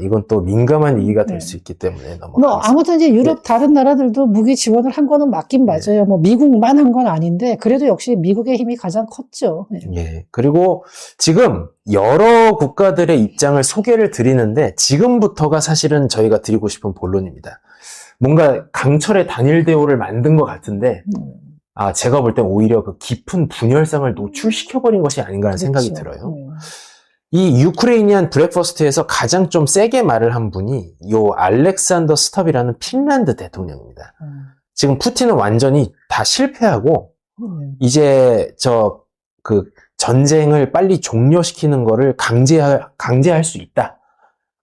Speaker 1: 이건 또 민감한 얘기가 될 수 있기 때문에
Speaker 2: 뭐 아무튼 이제 유럽 다른 나라들도 무기 지원을 한 거는 맞긴 맞아요. 뭐 미국만 한 건 아닌데 그래도 역시 미국의 힘이 가장 컸죠.
Speaker 1: 예. 그리고 지금 여러 국가들의 입장을 소개를 드리는데 지금부터가 사실은 저희가 드리고 싶은 본론입니다. 뭔가 강철의 단일 대우를 만든 것 같은데 제가 볼 땐 오히려 그 깊은 분열상을 노출시켜버린 것이 아닌가라는 생각이 들어요. 이 유크레이니안 브렉퍼스트에서 가장 좀 세게 말을 한 분이 요 알렉산더 스탑이라는 핀란드 대통령입니다. 지금 푸틴은 완전히 다 실패하고 이제 그 전쟁을 빨리 종료시키는 거를 강제할 수 있다.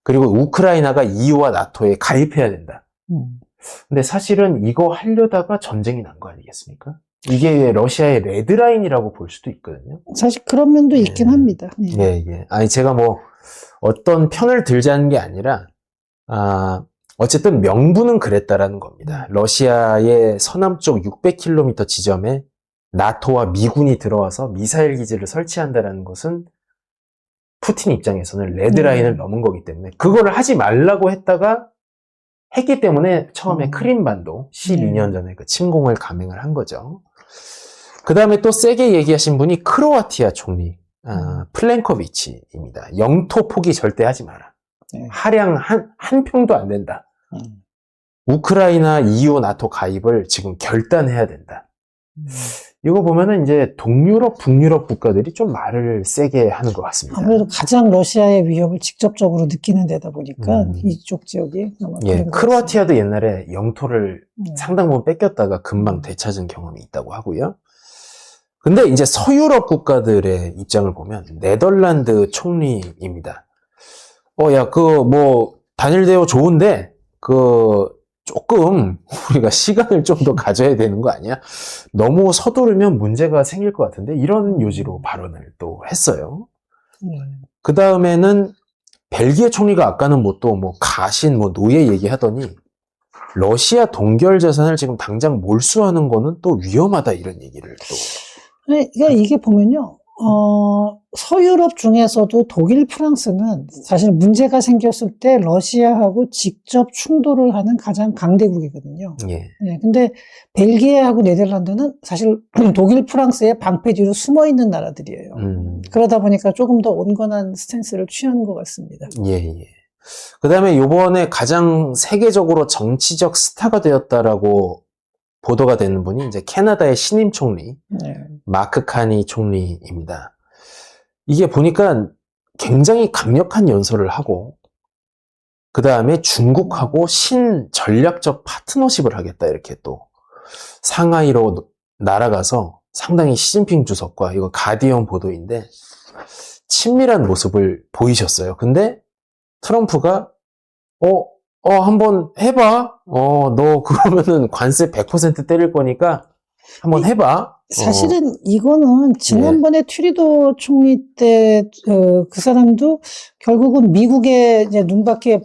Speaker 1: 그리고 우크라이나가 EU와 나토에 가입해야 된다. 근데 사실은 이거 하려다가 전쟁이 난 거 아니겠습니까? 이게 러시아의 레드라인이라고 볼 수도 있거든요.
Speaker 2: 사실 그런 면도 있긴 합니다.
Speaker 1: 예. 아니, 제가 뭐, 어떤 편을 들자는 게 아니라, 어쨌든 명분은 그랬다라는 겁니다. 러시아의 서남쪽 600km 지점에 나토와 미군이 들어와서 미사일 기지를 설치한다라는 것은 푸틴 입장에서는 레드라인을 넘은 거기 때문에 그거를 하지 말라고 했다가 했기 때문에 처음에 크림반도 12년 전에 그 침공을 감행을 한 거죠. 그 다음에 또 세게 얘기하신 분이 크로아티아 총리 플랭코비치입니다. 영토 포기 절대 하지 마라. 하량 한 평도 안 된다. 우크라이나 EU 나토 가입을 지금 결단해야 된다. 이거 보면은 이제 동유럽, 북유럽 국가들이 좀 말을 세게 하는 것 같습니다.
Speaker 2: 아무래도 가장 러시아의 위협을 직접적으로 느끼는 데다 보니까 이쪽 지역이
Speaker 1: 예, 크로아티아도 옛날에 영토를 상당 부분 뺏겼다가 금방 되찾은 경험이 있다고 하고요. 근데 이제 서유럽 국가들의 입장을 보면 네덜란드 총리입니다. 단일 대우 좋은데 조금 우리가 시간을 좀 더 가져야 되는 거 아니야? 너무 서두르면 문제가 생길 것 같은데 이런 요지로 발언을 또 했어요. 그 다음에는 벨기에 총리가 아까는 가신 노예 얘기하더니 러시아 동결 재산을 지금 당장 몰수하는 거는 또 위험하다 이런 얘기를 또.
Speaker 2: 그러니까 이게 보면요. 서유럽 중에서도 독일, 프랑스는 사실 문제가 생겼을 때 러시아하고 직접 충돌을 하는 가장 강대국이거든요. 근데 벨기에하고 네덜란드는 사실 독일, 프랑스의 방패 뒤로 숨어 있는 나라들이에요. 그러다 보니까 조금 더 온건한 스탠스를 취하는 것 같습니다.
Speaker 1: 그 다음에 요번에 가장 세계적으로 정치적 스타가 되었다라고 보도가 되는 분이 이제 캐나다의 신임 총리 마크 카니 총리입니다. 이게 보니까 굉장히 강력한 연설을 하고 그 다음에 중국하고 신전략적 파트너십을 하겠다 이렇게 또 상하이로 날아가서 상당히 시진핑 주석과 이거 가디언 보도인데 친밀한 모습을 보이셨어요. 근데 트럼프가 한번 해봐. 너 그러면은 관세 100% 때릴 거니까 한번 해봐.
Speaker 2: 사실은 이거는 지난번에 트루도 총리 때 그 사람도 결국은 미국의 이제 눈밖에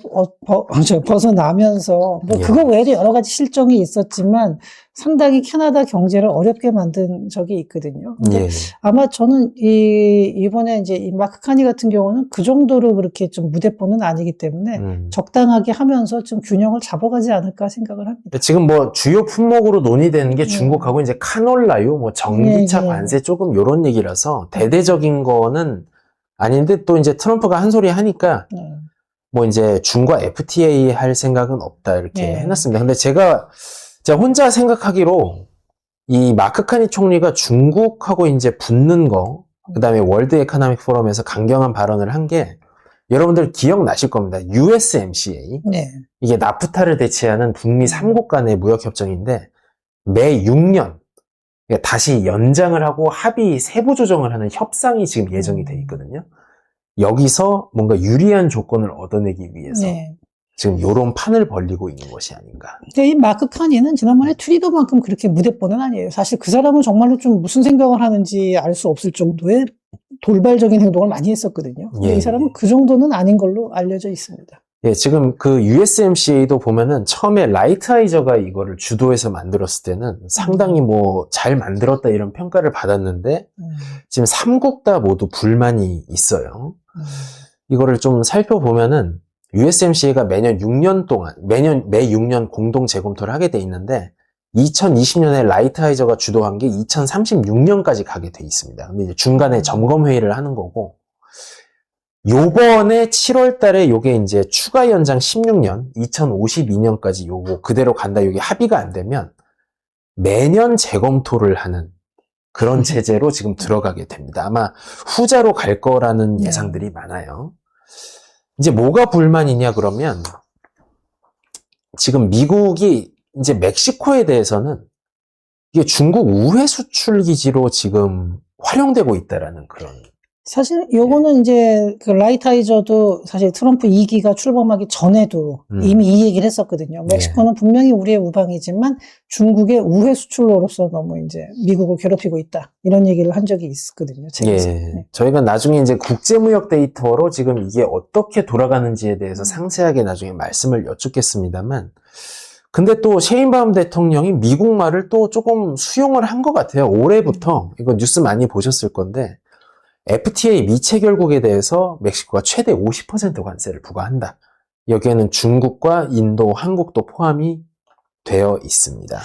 Speaker 2: 벗어나면서 그거 외에도 여러 가지 실정이 있었지만 상당히 캐나다 경제를 어렵게 만든 적이 있거든요. 근데 아마 저는 이번에 이제 이 마크 카니 같은 경우는 그 정도로 그렇게 좀 무대뽀는 아니기 때문에 적당하게 하면서 좀 균형을 잡아가지 않을까 생각을 합니다.
Speaker 1: 지금 주요 품목으로 논의되는 게 중국하고 이제 카놀라유, 전기차 관세 조금 요런 얘기라서 대대적인 거는 아닌데 또 이제 트럼프가 한 소리 하니까 이제 중과 FTA 할 생각은 없다 이렇게 해놨습니다. 근데 제가 혼자 생각하기로 이 마크 카니 총리가 중국하고 이제 붙는 거, 그 다음에 월드 에코노믹 포럼에서 강경한 발언을 한 게 여러분들 기억나실 겁니다. USMCA. 이게 나프타를 대체하는 북미 3국 간의 무역협정인데 매 6년 다시 연장을 하고 합의 세부 조정을 하는 협상이 지금 예정이 돼 있거든요. 여기서 뭔가 유리한 조건을 얻어내기 위해서 지금 요런 판을 벌리고 있는 것이 아닌가.
Speaker 2: 근데 이 마크 카니는 지난번에 트루도만큼 그렇게 무대뽀는 아니에요. 사실 그 사람은 정말로 좀 무슨 생각을 하는지 알 수 없을 정도의 돌발적인 행동을 많이 했었거든요. 이 사람은 그 정도는 아닌 걸로 알려져 있습니다.
Speaker 1: 예, 지금 그 USMCA도 보면은 처음에 라이트하이저가 이거를 주도해서 만들었을 때는 상당히 뭐 잘 만들었다 이런 평가를 받았는데 지금 3국 다 모두 불만이 있어요. 이거를 좀 살펴보면은 USMCA가 매년 6년 동안, 매 6년 공동 재검토를 하게 돼 있는데 2020년에 라이트하이저가 주도한 게 2036년까지 가게 돼 있습니다. 근데 이제 중간에 점검 회의를 하는 거고 요번에 7월 달에 요게 이제 추가 연장 16년, 2052년까지 요거 그대로 간다. 요게 합의가 안 되면 매년 재검토를 하는 그런 체제로 지금 들어가게 됩니다. 아마 후자로 갈 거라는 예상들이 많아요. 이제 뭐가 불만이냐 그러면 지금 미국이 이제 멕시코에 대해서는 이게 중국 우회 수출 기지로 지금 활용되고 있다라는 그런.
Speaker 2: 사실 요거는 이제 그 라이트하이저도 사실 트럼프 2기가 출범하기 전에도 이미 이 얘기를 했었거든요. 멕시코는 분명히 우리의 우방이지만 중국의 우회 수출로로서 너무 이제 미국을 괴롭히고 있다. 이런 얘기를 한 적이 있었거든요. 책에서.
Speaker 1: 네. 저희가 나중에 이제 국제무역 데이터로 지금 이게 어떻게 돌아가는지에 대해서 상세하게 나중에 말씀을 여쭙겠습니다만 근데 또 셰인바움 대통령이 미국 말을 또 조금 수용을 한 것 같아요. 올해부터 이거 뉴스 많이 보셨을 건데 FTA 미체 결국에 대해서 멕시코가 최대 50% 관세를 부과한다. 여기에는 중국과 인도, 한국도 포함이 되어 있습니다.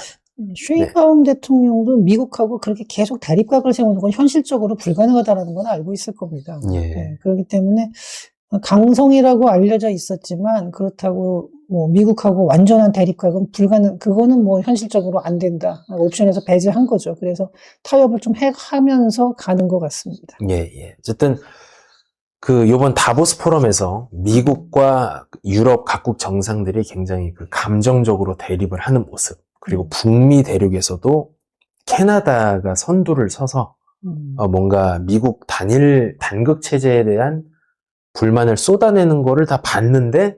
Speaker 2: 셰인바움 대통령도 미국하고 그렇게 계속 대립각을 세우는 건 현실적으로 불가능하다는 건 알고 있을 겁니다. 네, 그렇기 때문에 강성이라고 알려져 있었지만 그렇다고 뭐 미국하고 완전한 대립각은 그거는 뭐 현실적으로 안 된다. 옵션에서 배제한 거죠. 그래서 타협을 좀 하면서 가는 것 같습니다.
Speaker 1: 예. 어쨌든 요번 다보스 포럼에서 미국과 유럽 각국 정상들이 굉장히 감정적으로 대립을 하는 모습, 그리고 북미 대륙에서도 캐나다가 선두를 서서 뭔가 미국 단극 체제에 대한 불만을 쏟아내는 거를 다 봤는데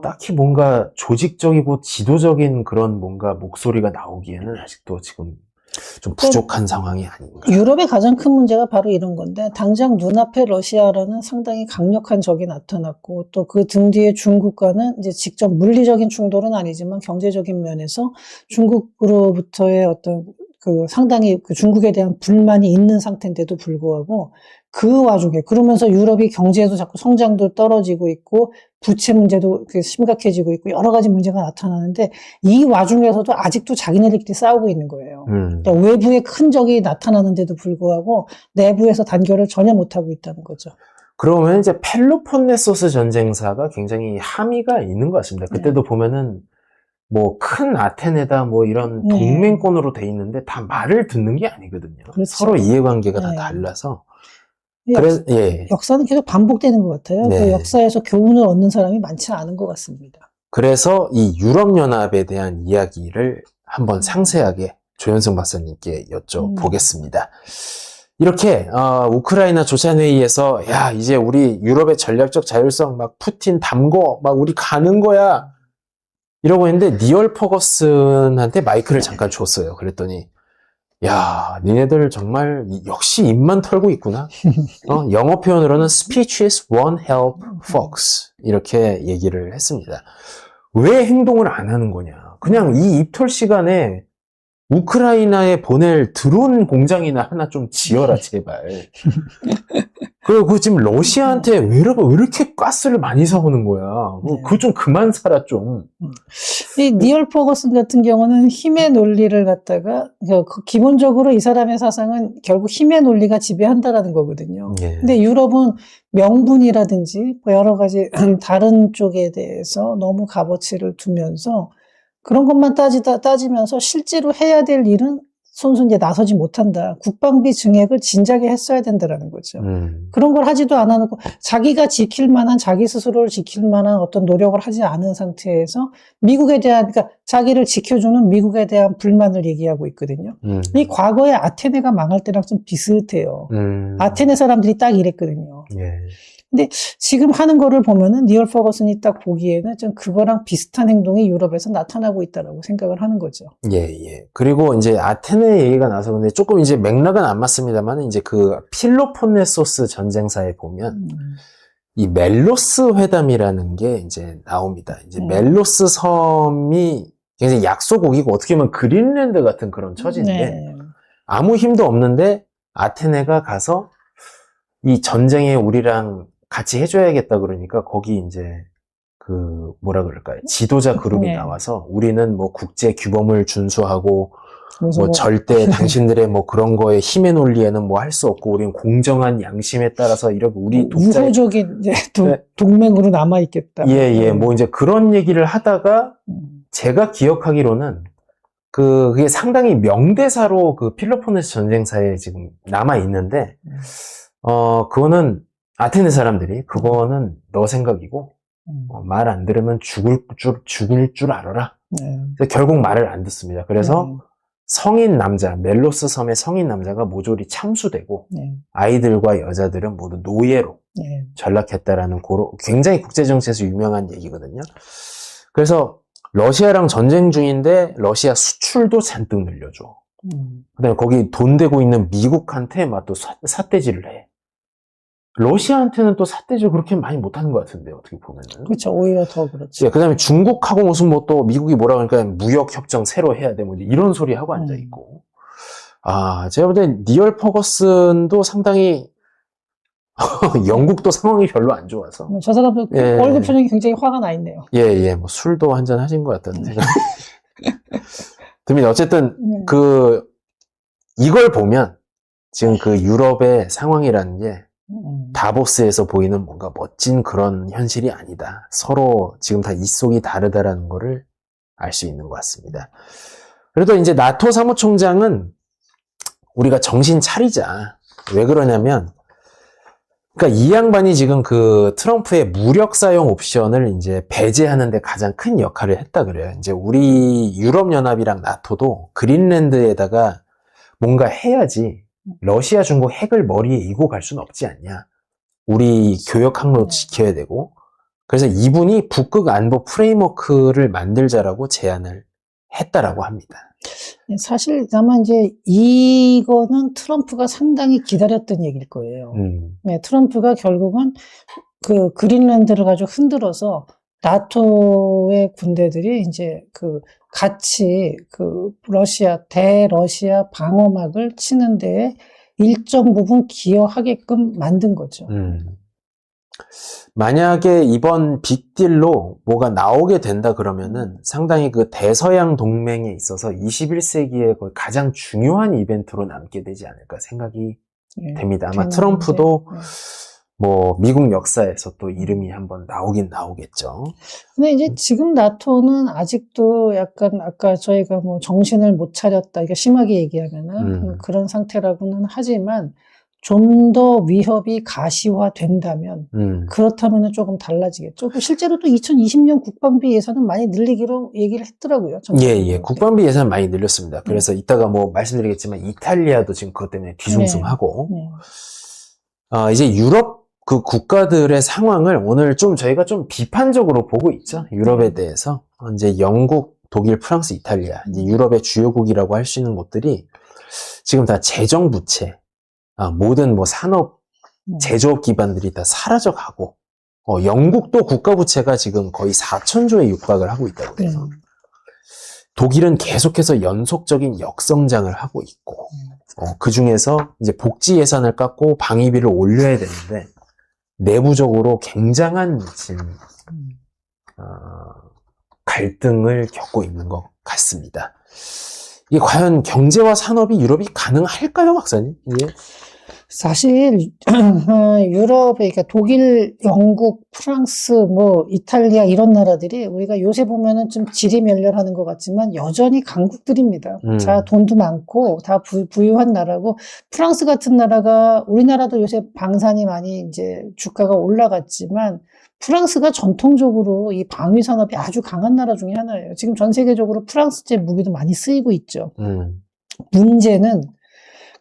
Speaker 1: 딱히 뭔가 조직적이고 지도적인 그런 뭔가 목소리가 나오기에는 아직도 지금 좀 부족한 상황이 아닌가.
Speaker 2: 유럽의 가장 큰 문제가 바로 이런 건데 당장 눈앞에 러시아라는 상당히 강력한 적이 나타났고 또 그 등 뒤에 중국과는 이제 직접 물리적인 충돌은 아니지만 경제적인 면에서 중국으로부터의 어떤 상당히 중국에 대한 불만이 있는 상태인데도 불구하고 그 와중에 그러면서 유럽이 경제에도 자꾸 성장도 떨어지고 있고 부채 문제도 심각해지고 있고 여러 가지 문제가 나타나는데 이 와중에서도 아직도 자기네들끼리 싸우고 있는 거예요. 그러니까 외부에 큰 적이 나타나는데도 불구하고 내부에서 단결을 전혀 못하고 있다는 거죠.
Speaker 1: 그러면 이제 펠로폰네소스 전쟁사가 굉장히 함의가 있는 것 같습니다. 그때도 보면은 뭐 큰 아테네다 뭐 이런 동맹권으로 돼 있는데 다 말을 듣는 게 아니거든요. 그렇죠. 서로 이해관계가 다 달라서.
Speaker 2: 역사는 계속 반복되는 것 같아요. 그 역사에서 교훈을 얻는 사람이 많지 않은 것 같습니다.
Speaker 1: 그래서 이 유럽연합에 대한 이야기를 한번 상세하게 조현승 박사님께 여쭤보겠습니다. 이렇게 우크라이나 조찬회의에서 이제 우리 유럽의 전략적 자율성 막 푸틴 담궈 막 우리 가는 거야 이러고 있는데 니얼 퍼거슨한테 마이크를 잠깐 줬어요. 그랬더니 니네들 정말 역시 입만 털고 있구나. 영어 표현으로는 speeches won't help folks 이렇게 얘기를 했습니다. 왜 행동을 안 하는 거냐. 그냥 이 입털 시간에 우크라이나에 보낼 드론 공장이나 하나 좀 지어라 제발. 그리고 지금 러시아한테 왜 이렇게 가스를 많이 사오는 거야. 그거 좀 그만 사라 좀.
Speaker 2: 이 니얼 퍼거슨 같은 경우는 힘의 논리를 갖다가 기본적으로 이 사람의 사상은 결국 힘의 논리가 지배한다라는 거거든요. 근데 유럽은 명분이라든지 여러 가지 다른 쪽에 대해서 너무 값어치를 두면서 그런 것만 따지면서 실제로 해야 될 일은 손수 이제 나서지 못한다. 국방비 증액을 진작에 했어야 된다라는 거죠. 그런 걸 하지도 않아놓고 자기가 자기 스스로를 지킬 만한 어떤 노력을 하지 않은 상태에서 미국에 대한, 그러니까 자기를 지켜주는 미국에 대한 불만을 얘기하고 있거든요. 이 과거에 아테네가 망할 때랑 좀 비슷해요. 아테네 사람들이 딱 이랬거든요. 근데 지금 하는 거를 보면은 니얼 퍼거슨이 딱 보기에는 좀 그거랑 비슷한 행동이 유럽에서 나타나고 있다라고 생각을 하는 거죠.
Speaker 1: 그리고 이제 아테네 얘기가 나서 근데 조금 이제 맥락은 안 맞습니다만 이제 그 필로폰네소스 전쟁사에 보면 이 멜로스 회담이라는 게 이제 나옵니다. 이제 멜로스 섬이 굉장히 약소국이고 어떻게 보면 그린랜드 같은 그런 처지인데
Speaker 2: 네.
Speaker 1: 아무 힘도 없는데 아테네가 가서 이 전쟁에 우리랑 같이 해줘야겠다 그러니까 거기 이제 그 뭐라 그럴까요? 지도자 그룹이
Speaker 2: 네.
Speaker 1: 나와서 우리는 뭐 국제 규범을 준수하고
Speaker 2: 그래서
Speaker 1: 뭐 절대 당신들의 뭐 그런 거에 힘의 논리에는 뭐 할 수 없고 우리는 공정한 양심에 따라서 이렇게 우리 독자의
Speaker 2: 우호적인 이제
Speaker 1: 네.
Speaker 2: 동맹으로 남아 있겠다.
Speaker 1: 예, 뭐 이제 그런 얘기를 하다가 제가 기억하기로는 그게 상당히 명대사로 그 필로포네스 전쟁사에 지금 남아 있는데 그거는 아테네 사람들이 그거는 너 생각이고 말 안 들으면 죽을 줄 알아라. 그래서 결국 말을 안 듣습니다. 그래서 성인 남자, 멜로스 섬의 성인 남자가 모조리 참수되고 아이들과 여자들은 모두 노예로 전락했다라는 굉장히 국제정치에서 유명한 얘기거든요. 그래서 러시아랑 전쟁 중인데 러시아 수출도 잔뜩 늘려줘. 그다음에 거기 돈 대고 있는 미국한테 막 또 삿대질을 해. 러시아한테는 또 삿대질 그렇게 많이 못하는 것 같은데 어떻게 보면은.
Speaker 2: 그렇죠. 오히려 더 그렇죠.
Speaker 1: 예, 그다음에 중국하고 무슨 뭐 또 미국이 뭐라 그러니까 무역 협정 새로 해야 돼 뭐 이런 소리 하고 앉아 있고. 제가 볼 땐 니얼 퍼거슨도 상당히 영국도 상황이 별로 안 좋아서.
Speaker 2: 저 사람도 얼굴 표정이 굉장히 화가 나 있네요.
Speaker 1: 예, 뭐 술도 한잔 하신 것 같다는 생각. 듭니다. 어쨌든 이걸 보면 지금 그 유럽의 상황이라는 게 다보스에서 보이는 뭔가 멋진 그런 현실이 아니다. 서로 지금 다 입속이 다르다라는 거를 알 수 있는 것 같습니다. 그래도 이제 나토 사무총장은 우리가 정신 차리자. 왜 그러냐면, 그러니까 이 양반이 지금 그 트럼프의 무력 사용 옵션을 이제 배제하는데 가장 큰 역할을 했다 그래요. 이제 우리 유럽연합이랑 나토도 그린랜드에다가 뭔가 해야지 러시아, 중국 핵을 머리에 이고 갈 수는 없지 않냐. 우리 교역 항로 지켜야 되고. 그래서 이분이 북극 안보 프레임워크를 만들자라고 제안을 했다라고 합니다.
Speaker 2: 사실 아마 이제 이거는 트럼프가 상당히 기다렸던 얘기일 거예요. 네, 트럼프가 결국은 그 그린랜드를 가지고 흔들어서 나토의 군대들이 이제 같이 대러시아 방어막을 치는 데에 일정 부분 기여하게끔 만든 거죠.
Speaker 1: 만약에 이번 빅딜로 뭐가 나오게 된다 그러면은 상당히 그 대서양 동맹에 있어서 21세기의 가장 중요한 이벤트로 남게 되지 않을까 생각이 됩니다. 아마 트럼프도 뭐 미국 역사에서 또 이름이 한번 나오긴 나오겠죠.
Speaker 2: 근데 이제 지금 나토는 아직도 약간 아까 저희가 뭐 정신을 못 차렸다 이게 심하게 얘기하면은 그런 상태라고는 하지만 좀 더 위협이 가시화된다면 그렇다면은 조금 달라지겠죠. 실제로 또 2020년 국방비 예산은 많이 늘리기로 얘기를 했더라고요.
Speaker 1: 예. 국방비 예산 많이 늘렸습니다. 그래서 이따가 뭐 말씀드리겠지만 이탈리아도 지금 그것 때문에 뒤숭숭하고 이제 유럽 그 국가들의 상황을 오늘 좀 저희가 좀 비판적으로 보고 있죠. 유럽에 대해서. 이제 영국, 독일, 프랑스, 이탈리아, 이제 유럽의 주요국이라고 할 수 있는 곳들이 지금 다 재정 부채, 모든 뭐 산업, 제조업 기반들이 다 사라져가고, 영국도 국가 부채가 지금 거의 4,000조에 육박을 하고 있다고 해서 독일은 계속해서 연속적인 역성장을 하고 있고, 그 중에서 이제 복지 예산을 깎고 방위비를 올려야 되는데, 내부적으로 굉장한 지금, 갈등을 겪고 있는 것 같습니다. 이게 과연 경제와 산업이 유럽이 가능할까요, 박사님? 예.
Speaker 2: 사실 유럽에 그러니까 독일, 영국, 프랑스, 뭐 이탈리아 이런 나라들이 우리가 요새 보면은 좀 지리멸렬하는 것 같지만 여전히 강국들입니다. 자, 돈도 많고 다 부유한 나라고 프랑스 같은 나라가 우리나라도 요새 방산이 많이 이제 주가가 올라갔지만 프랑스가 전통적으로 이 방위 산업이 아주 강한 나라 중에 하나예요. 지금 전 세계적으로 프랑스제 무기도 많이 쓰이고 있죠. 문제는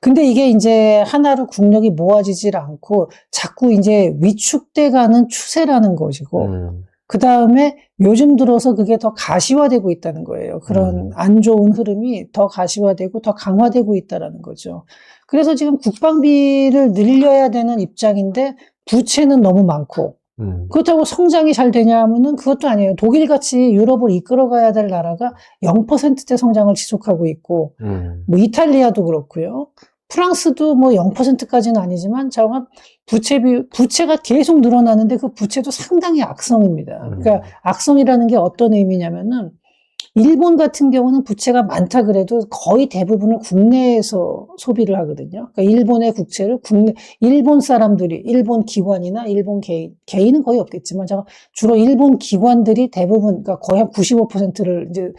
Speaker 2: 근데 이게 이제 하나로 국력이 모아지질 않고 자꾸 이제 위축돼 가는 추세라는 것이고, 그 다음에 요즘 들어서 그게 더 가시화되고 있다는 거예요. 그런 안 좋은 흐름이 더 가시화되고 더 강화되고 있다는 거죠. 그래서 지금 국방비를 늘려야 되는 입장인데 부채는 너무 많고, 그렇다고 성장이 잘 되냐 하면은 그것도 아니에요. 독일같이 유럽을 이끌어가야 될 나라가 0%대 성장을 지속하고 있고, 뭐 이탈리아도 그렇고요. 프랑스도 뭐 0%까지는 아니지만 자가 부채가 계속 늘어나는데 그 부채도 상당히 악성입니다. 그러니까 악성이라는 게 어떤 의미냐면은 일본 같은 경우는 부채가 많다 그래도 거의 대부분을 국내에서 소비를 하거든요. 그러니까 일본의 국채를 일본 사람들이, 일본 기관이나 일본 개인은 거의 없겠지만, 주로 일본 기관들이 대부분, 그러니까 거의 한 95%를 이제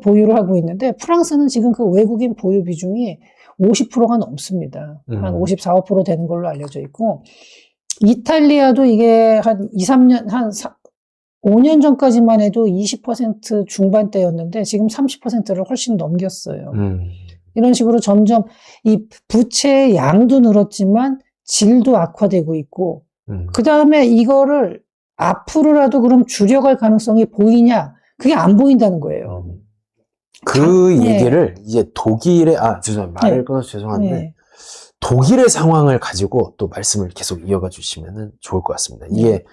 Speaker 2: 보유를 하고 있는데, 프랑스는 지금 그 외국인 보유 비중이 50%가 넘습니다. 한 54, 5% 되는 걸로 알려져 있고, 이탈리아도 이게 한 2, 3년, 5년 전까지만 해도 20% 중반대였는데 지금 30%를 훨씬 넘겼어요. 이런 식으로 점점 이 부채의 양도 늘었지만 질도 악화되고 있고, 그 다음에 이거를 앞으로라도 그럼 줄여갈 가능성이 보이냐? 그게 안 보인다는 거예요.
Speaker 1: 그 얘기를 이제 독일의, 죄송합니다. 말을 끊어서 죄송한데, 독일의 상황을 가지고 또 말씀을 계속 이어가 주시면 좋을 것 같습니다. 이게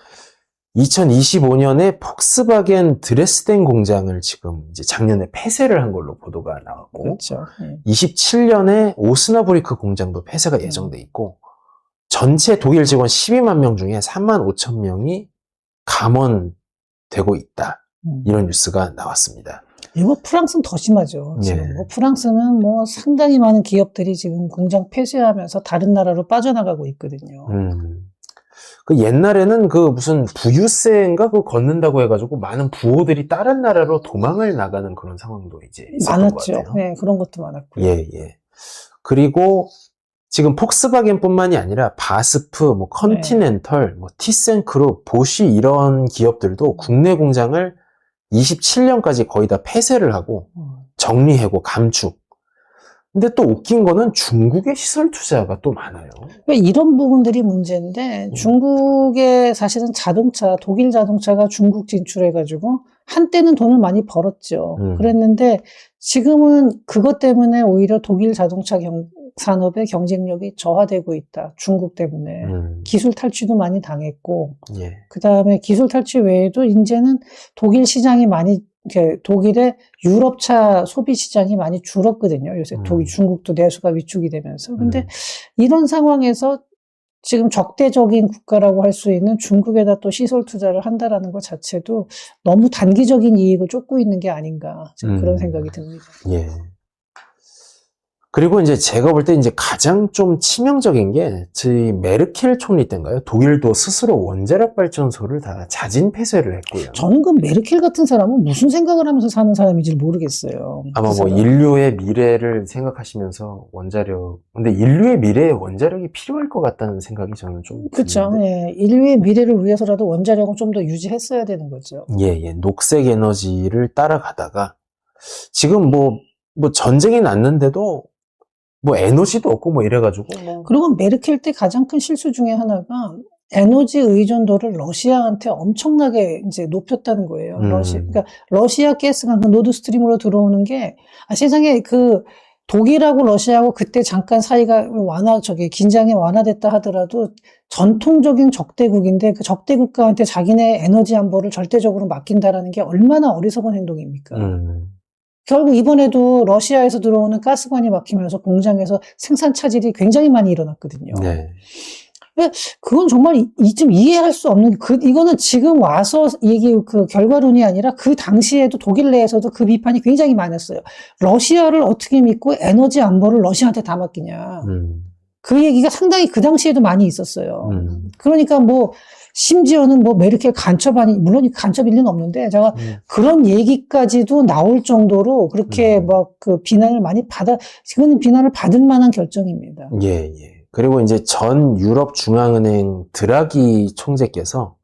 Speaker 1: 2025년에 폭스바겐 드레스덴 공장을 지금 이제 작년에 폐쇄를 한 걸로 보도가 나왔고,
Speaker 2: 그렇죠.
Speaker 1: 27년에 오스나브리크 공장도 폐쇄가 예정돼 있고, 전체 독일 직원 12만 명 중에 3만 5천 명이 감원되고 있다. 이런 뉴스가 나왔습니다.
Speaker 2: 이거 프랑스는 더 심하죠. 지금 뭐 프랑스는 뭐 상당히 많은 기업들이 지금 공장 폐쇄하면서 다른 나라로 빠져나가고 있거든요.
Speaker 1: 그 옛날에는 그 무슨 부유세인가 그거 걷는다고 해가지고 많은 부호들이 다른 나라로 도망을 나가는 그런 상황도 이제 있었던
Speaker 2: 많았죠.
Speaker 1: 것 같아요.
Speaker 2: 네, 그런 것도 많았고요.
Speaker 1: 그리고 지금 폭스바겐뿐만이 아니라 바스프, 뭐 컨티넨털, 뭐 티센크룹, 보쉬 이런 기업들도 국내 공장을 27년까지 거의 다 폐쇄를 하고 정리해고 감축. 근데 또 웃긴 거는 중국의 시설 투자가 또 많아요.
Speaker 2: 이런 부분들이 문제인데 중국의 사실은 독일 자동차가 중국 진출해가지고 한때는 돈을 많이 벌었죠. 그랬는데 지금은 그것 때문에 오히려 독일 자동차 산업의 경쟁력이 저하되고 있다. 중국 때문에. 기술 탈취도 많이 당했고, 그 다음에 기술 탈취 외에도 이제는 독일 시장이 독일의 유럽차 소비 시장이 많이 줄었거든요. 요새 중국도 내수가 위축이 되면서. 근데 이런 상황에서 지금 적대적인 국가라고 할 수 있는 중국에다 또 시설 투자를 한다라는 것 자체도 너무 단기적인 이익을 쫓고 있는 게 아닌가. 그런 생각이 듭니다.
Speaker 1: 그리고 이제 제가 볼 때 이제 가장 좀 치명적인 게 저희 메르켈 총리 때인가요? 독일도 스스로 원자력 발전소를 다 자진 폐쇄를 했고요.
Speaker 2: 저는 그 메르켈 같은 사람은 무슨 생각을 하면서 사는 사람인지 모르겠어요.
Speaker 1: 아마 뭐 인류의 미래를 생각하시면서 근데 인류의 미래에 원자력이 필요할 것 같다는 생각이 저는 좀
Speaker 2: 그렇죠. 인류의 미래를 위해서라도 원자력은 좀 더 유지했어야 되는 거죠.
Speaker 1: 녹색 에너지를 따라가다가 지금 뭐 전쟁이 났는데도 뭐 에너지도 없고 뭐 이래가지고
Speaker 2: 그리고 메르켈 때 가장 큰 실수 중에 하나가 에너지 의존도를 러시아한테 엄청나게 이제 높였다는 거예요. 그러니까 러시아 가스가 그 노드스트림으로 들어오는 게 세상에 그 독일하고 러시아하고 그때 잠깐 사이가 긴장이 완화됐다 하더라도 전통적인 적대국인데 그 적대 국가한테 자기네 에너지 안보를 절대적으로 맡긴다라는 게 얼마나 어리석은 행동입니까? 결국 이번에도 러시아에서 들어오는 가스관이 막히면서 공장에서 생산 차질이 굉장히 많이 일어났거든요. 그건 정말 좀 이해할 수 없는, 이거는 지금 와서 그 결과론이 아니라 그 당시에도 독일 내에서도 그 비판이 굉장히 많았어요. 러시아를 어떻게 믿고 에너지 안보를 러시아한테 다 맡기냐. 그 얘기가 상당히 그 당시에도 많이 있었어요. 그러니까 심지어는 메르켈 물론 간첩일 리는 없는데, 제가 그런 얘기까지도 나올 정도로 그렇게 비난을 지금은 비난을 받을 만한 결정입니다.
Speaker 1: 그리고 이제 전 유럽 중앙은행 드라기 총재께서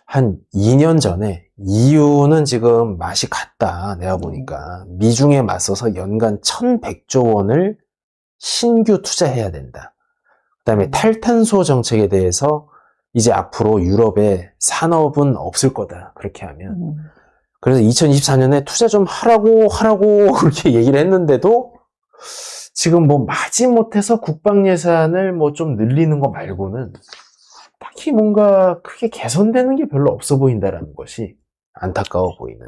Speaker 1: 한 2년 전에 EU는 지금 맛이 갔다. 내가 보니까 미중에 맞서서 연간 1,100조 원을 신규 투자해야 된다. 그다음에 탈탄소 정책에 대해서 이제 앞으로 유럽에 산업은 없을 거다. 그렇게 하면. 그래서 2024년에 투자 좀 하라고 그렇게 얘기를 했는데도 지금 마지못해서 국방 예산을 좀 늘리는 거 말고는 딱히 뭔가 크게 개선되는 게 별로 없어 보인다라는 것이 안타까워 보이는.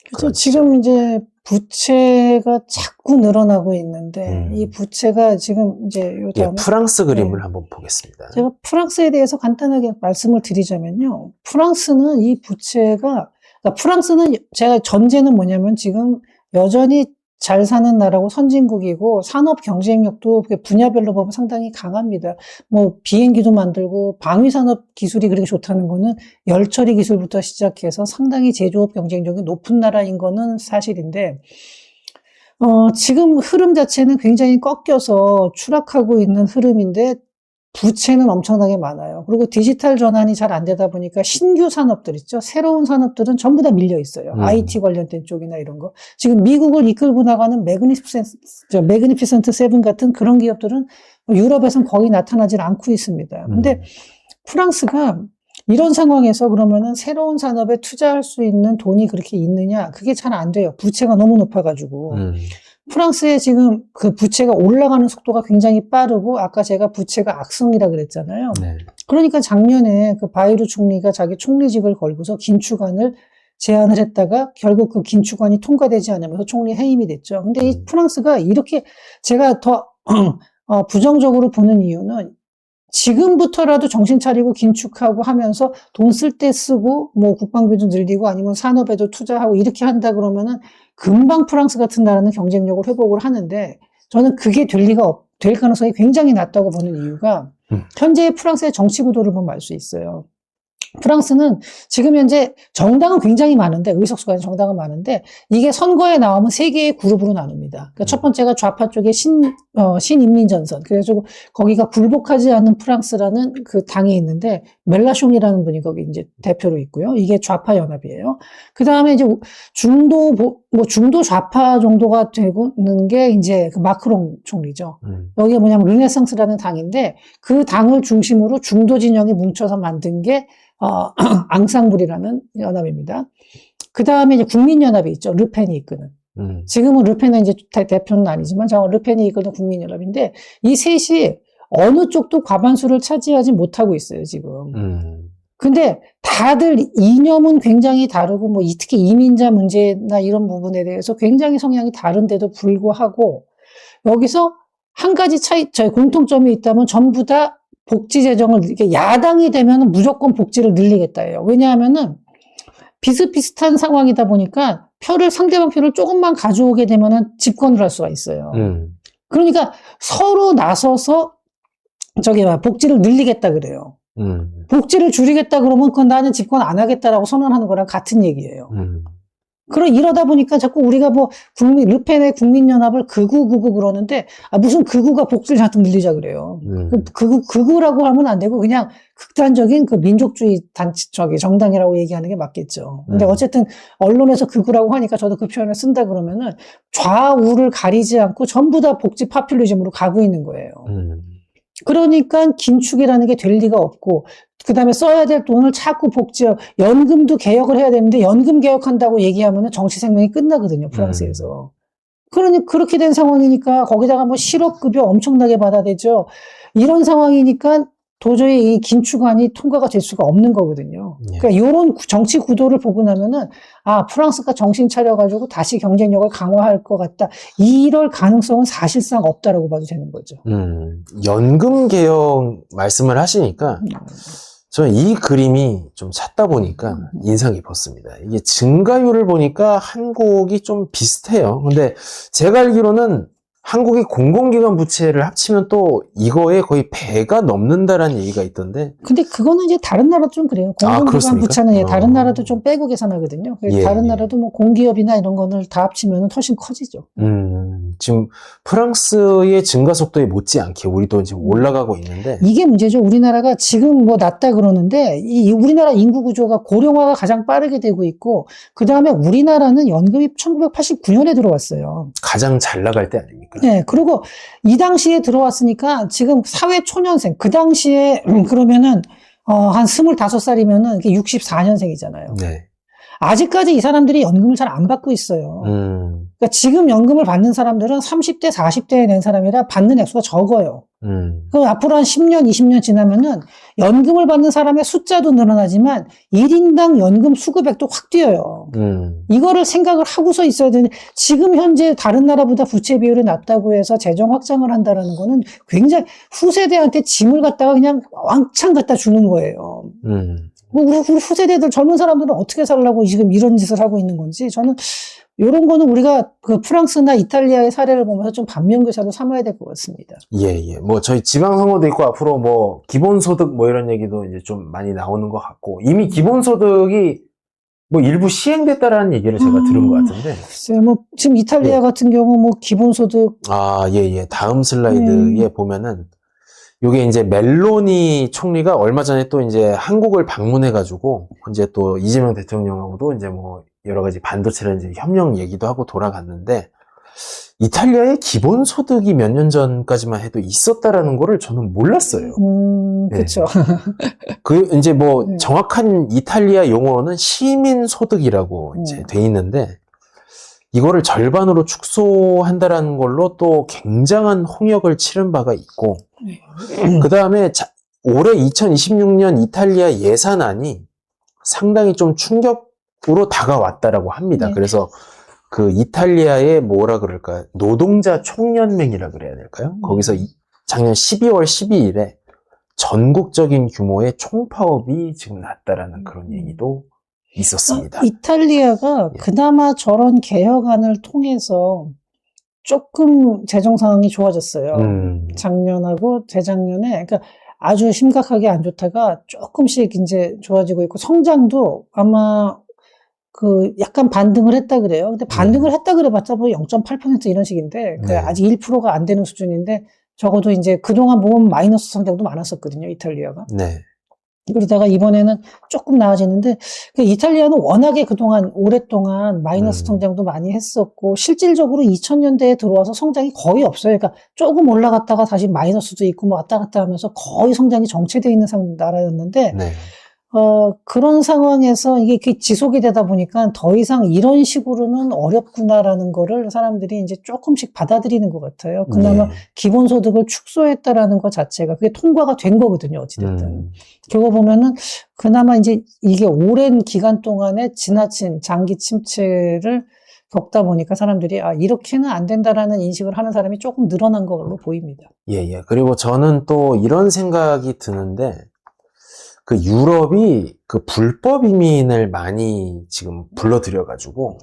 Speaker 2: 그렇죠. 지금 이제 부채가 자꾸 늘어나고 있는데 이 부채가 지금 이제 요 다음에
Speaker 1: 프랑스 그림을 한번 보겠습니다.
Speaker 2: 제가 프랑스에 대해서 간단하게 말씀을 드리자면요. 프랑스는 이 부채가 그러니까 프랑스는 제가 전제는 뭐냐면 지금 여전히 잘 사는 나라고 선진국이고 산업 경쟁력도 분야별로 보면 상당히 강합니다. 뭐 비행기도 만들고 방위산업 기술이 그렇게 좋다는 거는 열처리 기술부터 시작해서 상당히 제조업 경쟁력이 높은 나라인 거는 사실인데 지금 흐름 자체는 굉장히 꺾여서 추락하고 있는 흐름인데 부채는 엄청나게 많아요. 그리고 디지털 전환이 잘 안 되다 보니까 신규 산업들 있죠. 새로운 산업들은 전부 다 밀려 있어요. IT 관련된 쪽이나 이런 거. 지금 미국을 이끌고 나가는 매그니피센트 세븐 같은 그런 기업들은 유럽에서는 거의 나타나질 않고 있습니다. 근데 프랑스가 이런 상황에서 그러면은 새로운 산업에 투자할 수 있는 돈이 그렇게 있느냐? 그게 잘 안 돼요. 부채가 너무 높아가지고. 프랑스의 지금 그 부채가 올라가는 속도가 굉장히 빠르고 아까 제가 부채가 악성이라 그랬잖아요.
Speaker 1: 네.
Speaker 2: 그러니까 작년에 그 바이루 총리가 자기 총리직을 걸고서 긴축안을 제안을 했다가 결국 그 긴축안이 통과되지 않으면서 총리 해임이 됐죠. 근데 이 프랑스가 이렇게 제가 더 부정적으로 보는 이유는 지금부터라도 정신 차리고 긴축하고 하면서 돈 쓸 때 쓰고 뭐 국방비도 늘리고 아니면 산업에도 투자하고 이렇게 한다 그러면은 금방 프랑스 같은 나라는 경쟁력을 회복을 하는데 저는 그게 될 가능성이 굉장히 낮다고 보는 이유가 현재의 프랑스의 정치 구도를 보면 알 수 있어요. 프랑스는 지금 현재 정당은 굉장히 많은데 의석수가 정당은 많은데 이게 선거에 나오면 세 개의 그룹으로 나눕니다. 그러니까 첫 번째가 좌파 쪽의 신인민전선. 그래가지고 거기가 굴복하지 않는 프랑스라는 그 당이 있는데 멜라숑이라는 분이 거기 이제 대표로 있고요. 이게 좌파 연합이에요. 그 다음에 이제 중도 좌파 정도가 되는 게 이제 그 마크롱 총리죠. 여기가 뭐냐면 르네상스라는 당인데 그 당을 중심으로 중도 진영이 뭉쳐서 만든 게 앙상블이라는 연합입니다. 그 다음에 이제 국민연합이 있죠. 르펜이 이끄는. 지금은 르펜은 이제 대표는 아니지만, 르펜이 이끄는 국민연합인데, 이 셋이 어느 쪽도 과반수를 차지하지 못하고 있어요, 지금. 근데 다들 이념은 굉장히 다르고, 뭐, 특히 이민자 문제나 이런 부분에 대해서 굉장히 성향이 다른데도 불구하고, 여기서 한 가지 저희 공통점이 있다면 전부 다 복지 재정을, 이렇게 야당이 되면 무조건 복지를 늘리겠다예요. 왜냐하면은 비슷비슷한 상황이다 보니까 상대방 표를 조금만 가져오게 되면은 집권을 할 수가 있어요. 그러니까 서로 나서서 복지를 늘리겠다 그래요. 복지를 줄이겠다 그러면 그건 나는 집권 안 하겠다라고 선언하는 거랑 같은 얘기예요. 이러다 보니까 자꾸 우리가 뭐 르펜의 국민연합을 극우 그러는데 무슨 극우가 복지를 잔뜩 늘리자 그래요. 극우라고 하면 안 되고 그냥 극단적인 그 민족주의 정당이라고 얘기하는 게 맞겠죠. 근데 어쨌든 언론에서 극우라고 하니까 저도 그 표현을 쓴다 그러면은 좌우를 가리지 않고 전부 다 복지 파퓰리즘으로 가고 있는 거예요. 그러니까 긴축이라는 게 될 리가 없고 그 다음에 써야 될 돈을 자꾸 연금도 개혁을 해야 되는데 연금 개혁한다고 얘기하면 정치 생명이 끝나거든요, 프랑스에서. 그렇게 된 상황이니까 거기다가 뭐 실업급여 엄청나게 받아야 되죠. 이런 상황이니까 도저히 이 긴축안이 통과가 될 수가 없는 거거든요. 그러니까 이런 정치 구도를 보고 나면은 프랑스가 정신 차려가지고 다시 경쟁력을 강화할 것 같다. 이럴 가능성은 사실상 없다라고 봐도 되는 거죠.
Speaker 1: 연금 개혁 말씀을 하시니까 저는 이 그림이 좀 찾다 보니까 인상 깊었습니다. 이게 증가율을 보니까 한국이 좀 비슷해요. 근데 제가 알기로는 한국이 공공기관 부채를 합치면 또 이거에 거의 배가 넘는다라는 얘기가 있던데.
Speaker 2: 근데 그거는 이제 다른 나라도 좀 그래요. 공공기관 부채는 다른 나라도 좀 빼고 계산하거든요. 다른 나라도 뭐 공기업이나 이런 거를 다 합치면 훨씬 커지죠.
Speaker 1: 지금 프랑스의 증가 속도에 못지않게 우리도 지금 올라가고 있는데.
Speaker 2: 이게 문제죠. 우리나라가 지금 뭐 낮다 그러는데 우리나라 인구 구조가 고령화가 가장 빠르게 되고 있고 그 다음에 우리나라는 연금이 1989년에 들어왔어요.
Speaker 1: 가장 잘 나갈 때 아닙니까?
Speaker 2: 네. 그리고 이 당시에 들어왔으니까 지금 사회 초년생, 그 당시에 그러면은 한 25살이면은 이게 64년생이잖아요.
Speaker 1: 네.
Speaker 2: 아직까지 이 사람들이 연금을 잘 안 받고 있어요. 그러니까 지금 연금을 받는 사람들은 30대, 40대에 낸 사람이라 받는 액수가 적어요. 그럼 앞으로 한 10년, 20년 지나면은 연금을 받는 사람의 숫자도 늘어나지만 1인당 연금 수급액도 확 뛰어요. 이거를 생각을 하고서 있어야 되는데 지금 현재 다른 나라보다 부채 비율이 낮다고 해서 재정 확장을 한다라는 거는 굉장히 후세대한테 짐을 갖다가 그냥 왕창 갖다 주는 거예요. 우리 후세대들 젊은 사람들은 어떻게 살라고 지금 이런 짓을 하고 있는 건지 저는 이런 거는 우리가 그 프랑스나 이탈리아의 사례를 보면서 좀 반면교사로 삼아야 될 것 같습니다.
Speaker 1: 예. 뭐 저희 지방선거도 있고 앞으로 뭐 기본소득 뭐 이런 얘기도 이제 좀 많이 나오는 것 같고 이미 기본소득이 뭐 일부 시행됐다라는 얘기를 제가 들은 것 같은데.
Speaker 2: 글쎄요, 뭐 지금 이탈리아 같은 경우 뭐 기본소득
Speaker 1: 예. 다음 슬라이드에 보면은 요게 이제 멜로니 총리가 얼마 전에 또 이제 한국을 방문해가지고 이제 또 이재명 대통령하고도 이제 뭐 여러 가지 반도체라든지 협력 얘기도 하고 돌아갔는데 이탈리아의 기본소득이 몇 년 전까지만 해도 있었다라는 거를 저는 몰랐어요.
Speaker 2: 그렇죠.
Speaker 1: 그 이제 뭐 정확한 이탈리아 용어로는 시민소득이라고 이제 돼 있는데 이거를 절반으로 축소한다라는 걸로 또 굉장한 홍역을 치른 바가 있고 그 다음에 올해 2026년 이탈리아 예산안이 상당히 좀 충격으로 다가왔다라고 합니다. 그래서 그 이탈리아의 뭐라 그럴까요? 노동자 총연맹이라 그래야 될까요? 거기서 작년 12월 12일에 전국적인 규모의 총파업이 지금 났다라는 그런 얘기도 있었습니다.
Speaker 2: 이탈리아가 그나마 저런 개혁안을 통해서 조금 재정 상황이 좋아졌어요. 작년하고 재작년에, 그러니까 아주 심각하게 안 좋다가 조금씩 이제 좋아지고 있고, 성장도 아마 그 약간 반등을 했다 그래요. 근데 반등을 했다 그래봤자 뭐 0.8% 이런 식인데, 아직 1%가 안 되는 수준인데, 적어도 이제 그동안 보면 마이너스 성장도 많았었거든요, 이탈리아가. 그러다가 이번에는 조금 나아지는데, 이탈리아는 워낙에 그동안 오랫동안 마이너스 성장도 많이 했었고, 실질적으로 2000년대에 들어와서 성장이 거의 없어요. 그러니까 조금 올라갔다가 다시 마이너스도 있고, 뭐 왔다 갔다 하면서 거의 성장이 정체되어 있는 나라였는데, 그런 상황에서 이게 지속이 되다 보니까 더 이상 이런 식으로는 어렵구나라는 거를 사람들이 이제 조금씩 받아들이는 것 같아요. 그나마 기본소득을 축소했다라는 것 자체가 그게 통과가 된 거거든요, 어찌됐든. 그거 보면은 그나마 이제 이게 오랜 기간 동안에 지나친 장기 침체를 겪다 보니까 사람들이 이렇게는 안 된다라는 인식을 하는 사람이 조금 늘어난 걸로 보입니다.
Speaker 1: 그리고 저는 또 이런 생각이 드는데 그 유럽이 그 불법 이민을 많이 지금 불러들여가지고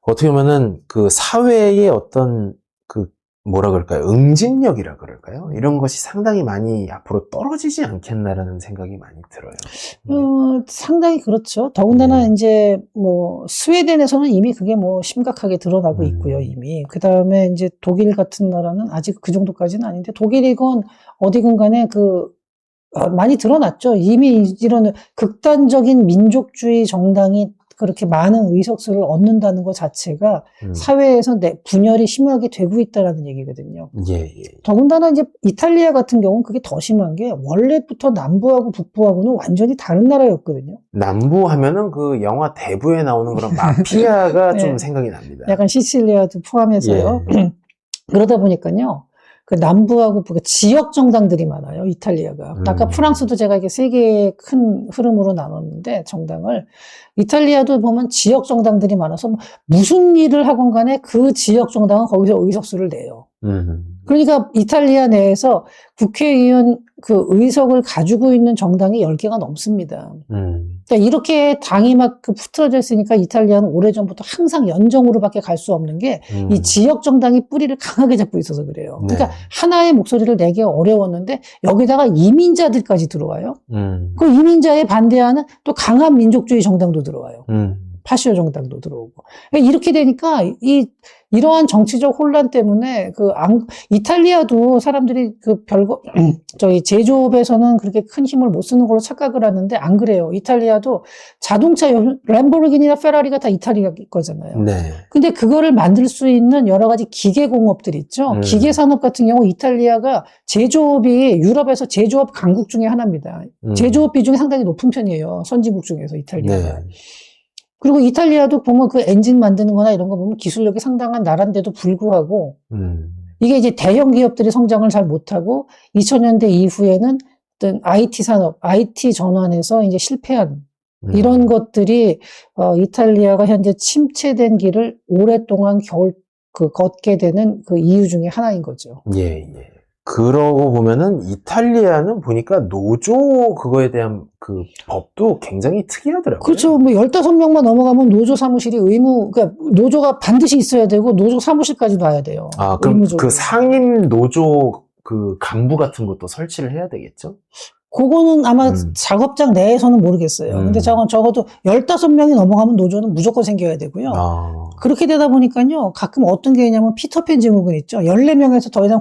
Speaker 1: 어떻게 보면은 그 사회의 어떤 그 뭐라 그럴까요? 응집력이라 그럴까요? 이런 것이 상당히 많이 앞으로 떨어지지 않겠나라는 생각이 많이 들어요.
Speaker 2: 상당히 그렇죠. 더군다나 이제 뭐 스웨덴에서는 이미 그게 뭐 심각하게 드러나고 있고요, 이미. 그 다음에 이제 독일 같은 나라는 아직 그 정도까지는 아닌데 독일이건 어디건 간에 많이 드러났죠. 이미 이런 극단적인 민족주의 정당이 그렇게 많은 의석수를 얻는다는 것 자체가 사회에서 분열이 심하게 되고 있다는 얘기거든요. 더군다나 이제 이탈리아 같은 경우는 그게 더 심한 게 원래부터 남부하고 북부하고는 완전히 다른 나라였거든요.
Speaker 1: 남부 하면은 그 영화 대부에 나오는 그런 마피아가 좀 생각이 납니다.
Speaker 2: 약간 시칠리아도 포함해서요. 그러다 보니까요. 그 남부하고 지역 정당들이 많아요, 이탈리아가. 아까 프랑스도 제가 이게 세 개의 큰 흐름으로 나눴는데, 정당을. 이탈리아도 보면 지역 정당들이 많아서 무슨 일을 하건 간에 그 지역 정당은 거기서 의석수를 내요. 그러니까 이탈리아 내에서 국회의원 그 의석을 가지고 있는 정당이 10개가 넘습니다. 그러니까 이렇게 당이 막 붙어져 있으니까 이탈리아는 오래전부터 항상 연정으로밖에 갈 수 없는 게 이 지역 정당이 뿌리를 강하게 잡고 있어서 그래요. 그러니까 하나의 목소리를 내기가 어려웠는데 여기다가 이민자들까지 들어와요. 그 이민자에 반대하는 또 강한 민족주의 정당도 들어와요. 파시오 정당도 들어오고. 그러니까 이렇게 되니까 이러한 정치적 혼란 때문에 이탈리아도 사람들이 저희 제조업에서는 그렇게 큰 힘을 못 쓰는 걸로 착각을 하는데 안 그래요. 이탈리아도 자동차, 램보르기니나 페라리가 다 이탈리아 거잖아요. 근데 그거를 만들 수 있는 여러 가지 기계 공업들 있죠. 기계 산업 같은 경우 이탈리아가 제조업이 유럽에서 제조업 강국 중에 하나입니다. 제조업 비중이 상당히 높은 편이에요. 선진국 중에서 이탈리아가. 그리고 이탈리아도 보면 그 엔진 만드는 거나 이런 거 보면 기술력이 상당한 나라인데도 불구하고 이게 이제 대형 기업들이 성장을 잘 못하고 2000년대 이후에는 어떤 IT 산업, IT 전환에서 이제 실패한 이런 것들이 이탈리아가 현재 침체된 길을 오랫동안 걷게 되는 그 이유 중에 하나인 거죠.
Speaker 1: 예, 예. 그러고 보면은 이탈리아는 보니까 노조 그거에 대한 그 법도 굉장히 특이하더라고요.
Speaker 2: 그렇죠. 뭐 15명만 넘어가면 노조 사무실이 그러니까 노조가 반드시 있어야 되고 노조 사무실까지 놔야 돼요.
Speaker 1: 아, 그럼
Speaker 2: 의무적으로.
Speaker 1: 그 상임 노조 그 간부 같은 것도 설치를 해야 되겠죠?
Speaker 2: 그거는 아마 작업장 내에서는 모르겠어요. 근데 적어도 15명이 넘어가면 노조는 무조건 생겨야 되고요. 그렇게 되다 보니까요, 가끔 어떤 게 있냐면 피터팬 증후군 있죠. 14명에서 더 이상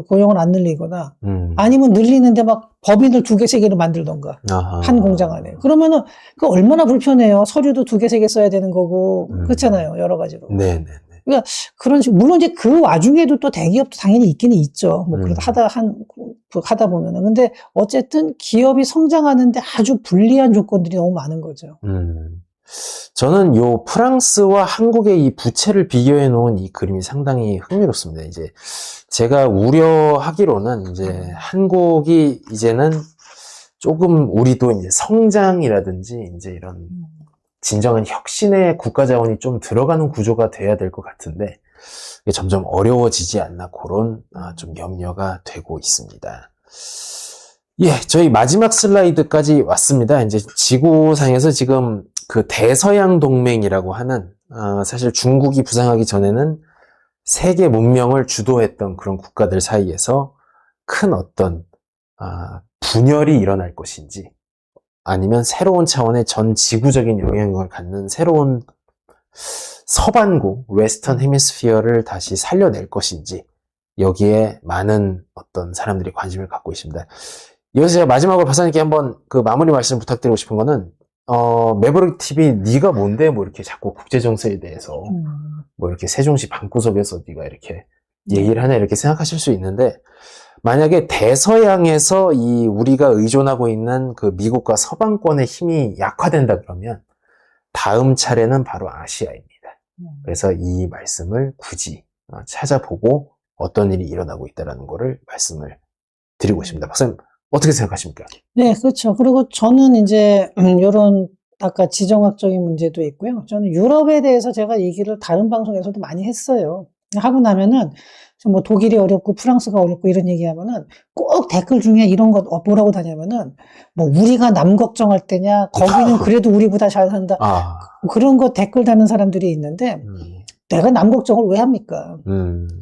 Speaker 2: 고용을 안 늘리거나, 아니면 늘리는데 막 법인을 2개, 3개를 만들던가, 한 공장 안에. 그러면은, 그 얼마나 불편해요. 서류도 2개, 3개 써야 되는 거고, 그렇잖아요. 여러 가지로.
Speaker 1: 네네.
Speaker 2: 그러니까 그런 식으로, 물론 이제 그 와중에도 또 대기업도 당연히 있기는 있죠. 뭐, 그래도 하다 보면은. 근데 어쨌든 기업이 성장하는데 아주 불리한 조건들이 너무 많은 거죠.
Speaker 1: 저는 요 프랑스와 한국의 이 부채를 비교해 놓은 이 그림이 상당히 흥미롭습니다. 이제 제가 우려하기로는 이제 한국이 이제는 조금 우리도 이제 성장이라든지 이제 이런 진정한 혁신의 국가 자원이 좀 들어가는 구조가 돼야 될 것 같은데 이게 점점 어려워지지 않나 그런 좀 염려가 되고 있습니다. 예, 저희 마지막 슬라이드까지 왔습니다. 이제 지구상에서 지금 그 대서양 동맹이라고 하는 사실 중국이 부상하기 전에는 세계 문명을 주도했던 그런 국가들 사이에서 큰 어떤 분열이 일어날 것인지 아니면 새로운 차원의 전 지구적인 영향력을 갖는 새로운 서반구, 웨스턴 헤미스피어를 다시 살려낼 것인지 여기에 많은 어떤 사람들이 관심을 갖고 있습니다. 여기서 제가 마지막으로 박사님께 한번 그 마무리 말씀 부탁드리고 싶은 거는 매버릭 TV 네가 뭔데 뭐 이렇게 자꾸 국제 정세에 대해서 뭐 이렇게 세종시 방구석에서 네가 이렇게 얘기를 하냐 이렇게 생각하실 수 있는데 만약에 대서양에서 이 우리가 의존하고 있는 그 미국과 서방권의 힘이 약화된다 그러면 다음 차례는 바로 아시아입니다. 그래서 이 말씀을 굳이 찾아보고 어떤 일이 일어나고 있다는 거를 말씀을 드리고 있습니다. 박사님 어떻게 생각하십니까?
Speaker 2: 네, 그렇죠. 그리고 저는 이제 이런 아까 지정학적인 문제도 있고요. 저는 유럽에 대해서 제가 얘기를 다른 방송에서도 많이 했어요. 하고 나면은 뭐 독일이 어렵고 프랑스가 어렵고 이런 얘기하면은 꼭 댓글 중에 이런 거 뭐라고 다냐면은 뭐 우리가 남 걱정할 때냐 거기는 그래도 우리보다 잘 산다 그런 거 댓글 다는 사람들이 있는데 내가 남 걱정을 왜 합니까?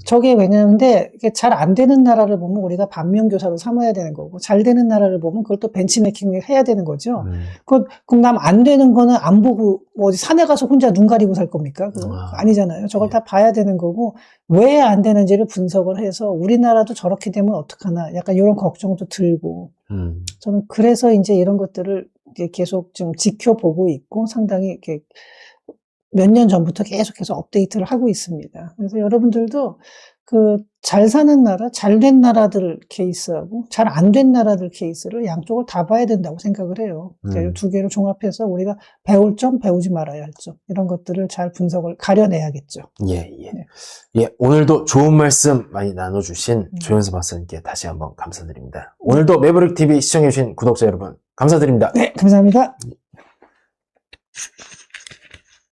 Speaker 2: 저게 왜냐는데 잘 안 되는 나라를 보면 우리가 반면교사로 삼아야 되는 거고 잘 되는 나라를 보면 그걸 또 벤치매킹을 해야 되는 거죠. 그럼 남 안 되는 거는 안 보고 뭐 어디 산에 가서 혼자 눈 가리고 살 겁니까? 아니잖아요. 저걸 다 봐야 되는 거고 왜 안 되는지를 분석을 해서 우리나라도 저렇게 되면 어떡하나 약간 이런 걱정도 들고 저는 그래서 이제 이런 것들을 이제 계속 좀 지켜보고 있고 상당히 이렇게 몇 년 전부터 계속해서 업데이트를 하고 있습니다. 그래서 여러분들도 그 잘 사는 나라, 잘 된 나라들 케이스하고 잘 안 된 나라들 케이스를 양쪽을 다 봐야 된다고 생각을 해요. 이 두 개를 종합해서 우리가 배울 점, 배우지 말아야 할 점 이런 것들을 잘 분석을 가려내야겠죠.
Speaker 1: 예. 예, 오늘도 좋은 말씀 많이 나눠주신 조현수 박사님께 다시 한번 감사드립니다. 오늘도 매버릭 TV 시청해주신 구독자 여러분 감사드립니다.
Speaker 2: 네, 감사합니다.